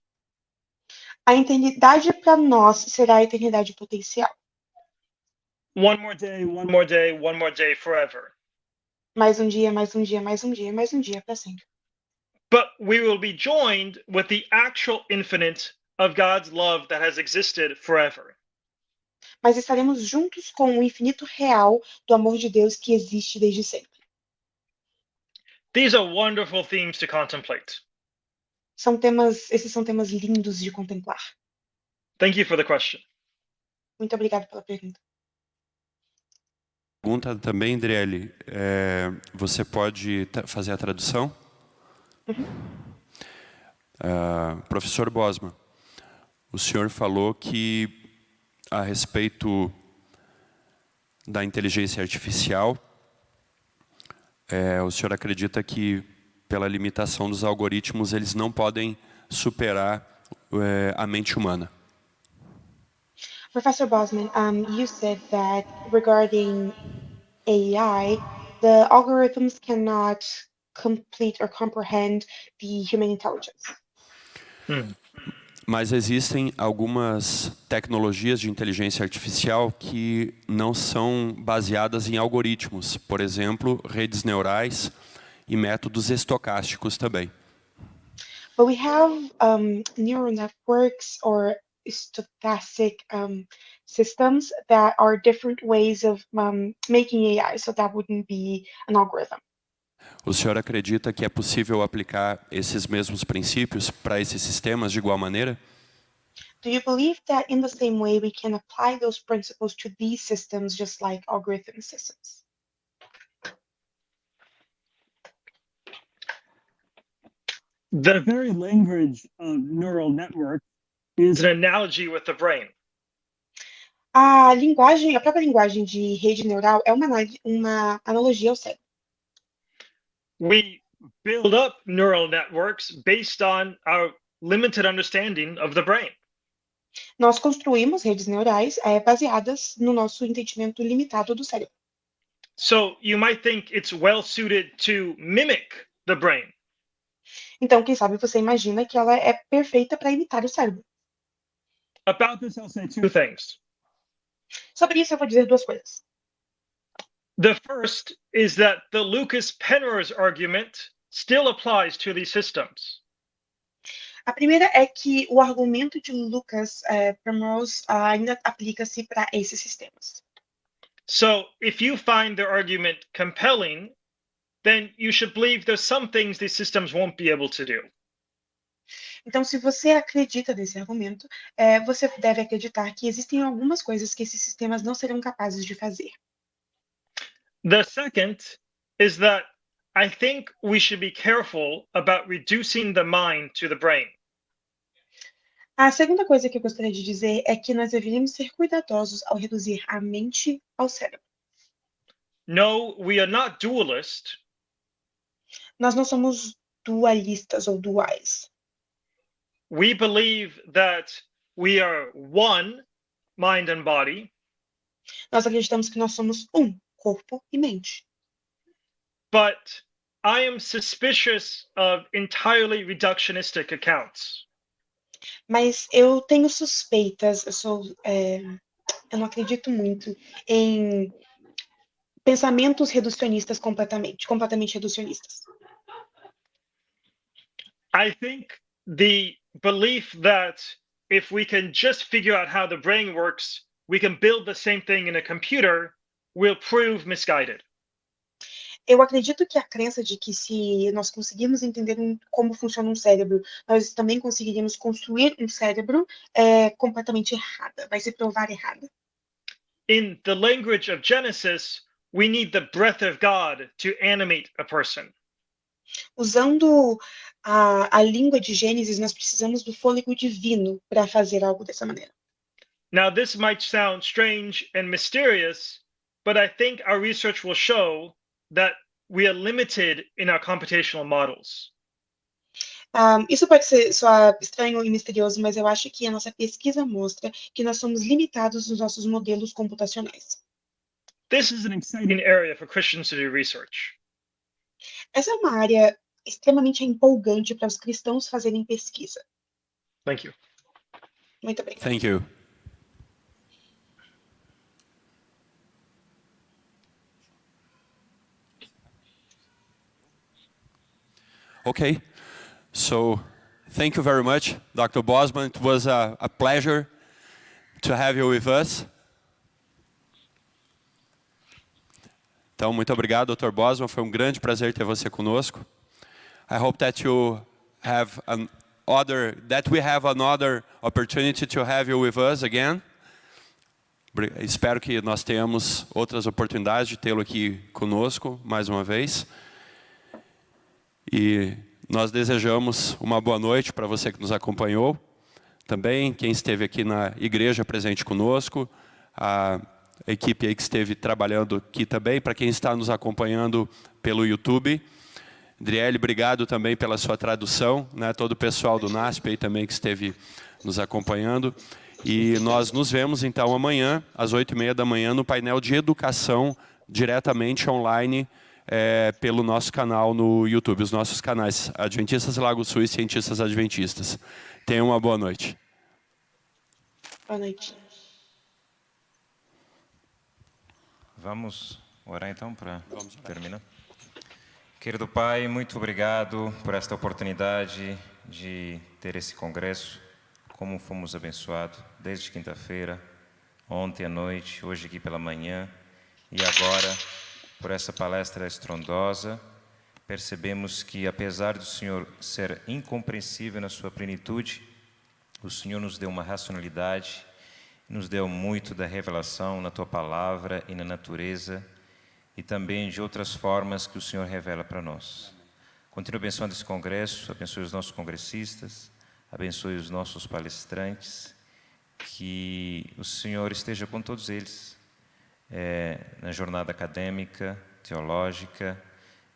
A eternidade para nós será a eternidade potencial. One more day, one more day, one more day forever. Mais um dia, mais um dia, mais um dia, mais um dia para sempre. But we will be joined with the actual infinite of God's love that has existed forever. Mas estaremos juntos com o infinito real do amor de Deus que existe desde sempre. These are wonderful themes to contemplate. Esses são temas lindos de contemplar. Thank you for the question. Muito obrigada pela pergunta. Pergunta também, Driele, você pode fazer a tradução? Professor Bosman, o senhor falou que a respeito da inteligência artificial, o senhor acredita que pela limitação dos algoritmos eles não podem superar a mente humana. Professor Bosman, you said that regarding AI, the algorithms cannot complete or comprehend the human intelligence. Mas existem algumas tecnologias de inteligência artificial que não são baseadas em algoritmos. Por exemplo, redes neurais e métodos estocásticos também. But we have neural networks or stochastic systems that are different ways of making AI, so that wouldn't be an algorithm. O senhor acredita que é possível aplicar esses mesmos princípios para esses sistemas de igual maneira? Do you believe that in the same way we can apply those principles to these systems just like algorithm systems? The very language of neural network is an analogy with the brain. A própria linguagem de rede neural é uma analogia ao cérebro. We build up neural networks based on our limited understanding of the brain. Nós construímos redes neurais baseadas no nosso entendimento limitado do cérebro. So you might think it's well suited to mimic the brain. Então, quem sabe você imagina que ela é perfeita para imitar o cérebro. About this, I'll say two things. Sobre isso, eu vou dizer duas coisas. The first is that the Lucas-Penrose argument still applies to these systems. A primeira é que o argumento de Lucas Penrose ainda aplica-se para esses sistemas. So if you find their argument compelling, then you should believe there's some things these systems won't be able to do. Então, se você acredita nesse argumento, você deve acreditar que existem algumas coisas que esses sistemas não serão capazes de fazer. The second is that I think we should be careful about reducing the mind to the brain. A segunda coisa que eu gostaria de dizer é que nós deveríamos ser cuidadosos ao reduzir a mente ao cérebro. No, we are not dualist. Nós não somos dualistas ou duais. We believe that we are one, mind and body. Nós acreditamos que nós somos corpo e mente. But I am suspicious of entirely reductionistic accounts. Mas eu tenho suspeitas, eu não acredito muito em pensamentos reducionistas completamente reducionistas. I think the belief that if we can just figure out how the brain works, we can build the same thing in a computer will prove misguided. Eu acredito que a crença de que se nós conseguirmos entender como funciona um cérebro, nós também conseguiríamos construir um cérebro é completamente errada, vai se provar errada. In the language of Genesis, we need the breath of God to animate a person. Usando a língua de Gênesis, nós precisamos do fôlego divino para fazer algo dessa maneira. Now, this might sound strange and mysterious, but I think our research will show that we are limited in our computational models. Isso pode soar estranho e misterioso, mas eu acho que a nossa pesquisa mostra que nós somos limitados nos nossos modelos computacionais. This is an exciting area for Christians to do research. Essa é uma área extremamente empolgante para os cristãos fazerem pesquisa. Thank you. Muito obrigada. Thank you. Okay, so thank you very much, Dr. Bosman. It was a pleasure to have you with us. Então, muito obrigado, Dr. Bosman. Foi um grande prazer ter você conosco. I hope that you have we have another opportunity to have you with us again. Espero que nós tenhamos outras oportunidades de tê-lo aqui conosco mais uma vez. E nós desejamos uma boa noite para você que nos acompanhou. Também quem esteve aqui na igreja presente conosco, a equipe aí que esteve trabalhando aqui também, para quem está nos acompanhando pelo YouTube. Adriele, obrigado também pela sua tradução, né? Todo o pessoal do NASP aí também que esteve nos acompanhando. E nós nos vemos então amanhã, às 8h30 da manhã, no painel de educação, diretamente online, pelo nosso canal no YouTube, os nossos canais Adventistas Lago Sul e Cientistas Adventistas. Tenham uma boa noite. Boa noite. Vamos orar então para terminar. Querido Pai, muito obrigado por esta oportunidade de ter esse congresso. Como fomos abençoados desde quinta-feira, ontem à noite, hoje aqui pela manhã e agora por essa palestra estrondosa. Percebemos que, apesar do Senhor ser incompreensível na sua plenitude, o Senhor nos deu uma racionalidade, nos deu muito da revelação na Tua Palavra e na natureza, e também de outras formas que o Senhor revela para nós. Continue abençoando esse congresso, abençoe os nossos congressistas, abençoe os nossos palestrantes, que o Senhor esteja com todos eles, na jornada acadêmica, teológica,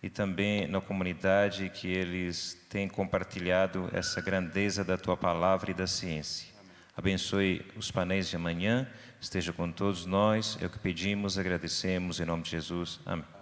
e também na comunidade, que eles têm compartilhado essa grandeza da Tua Palavra e da ciência. Abençoe os painéis de amanhã, esteja com todos nós, é o que pedimos, agradecemos, em nome de Jesus. Amém.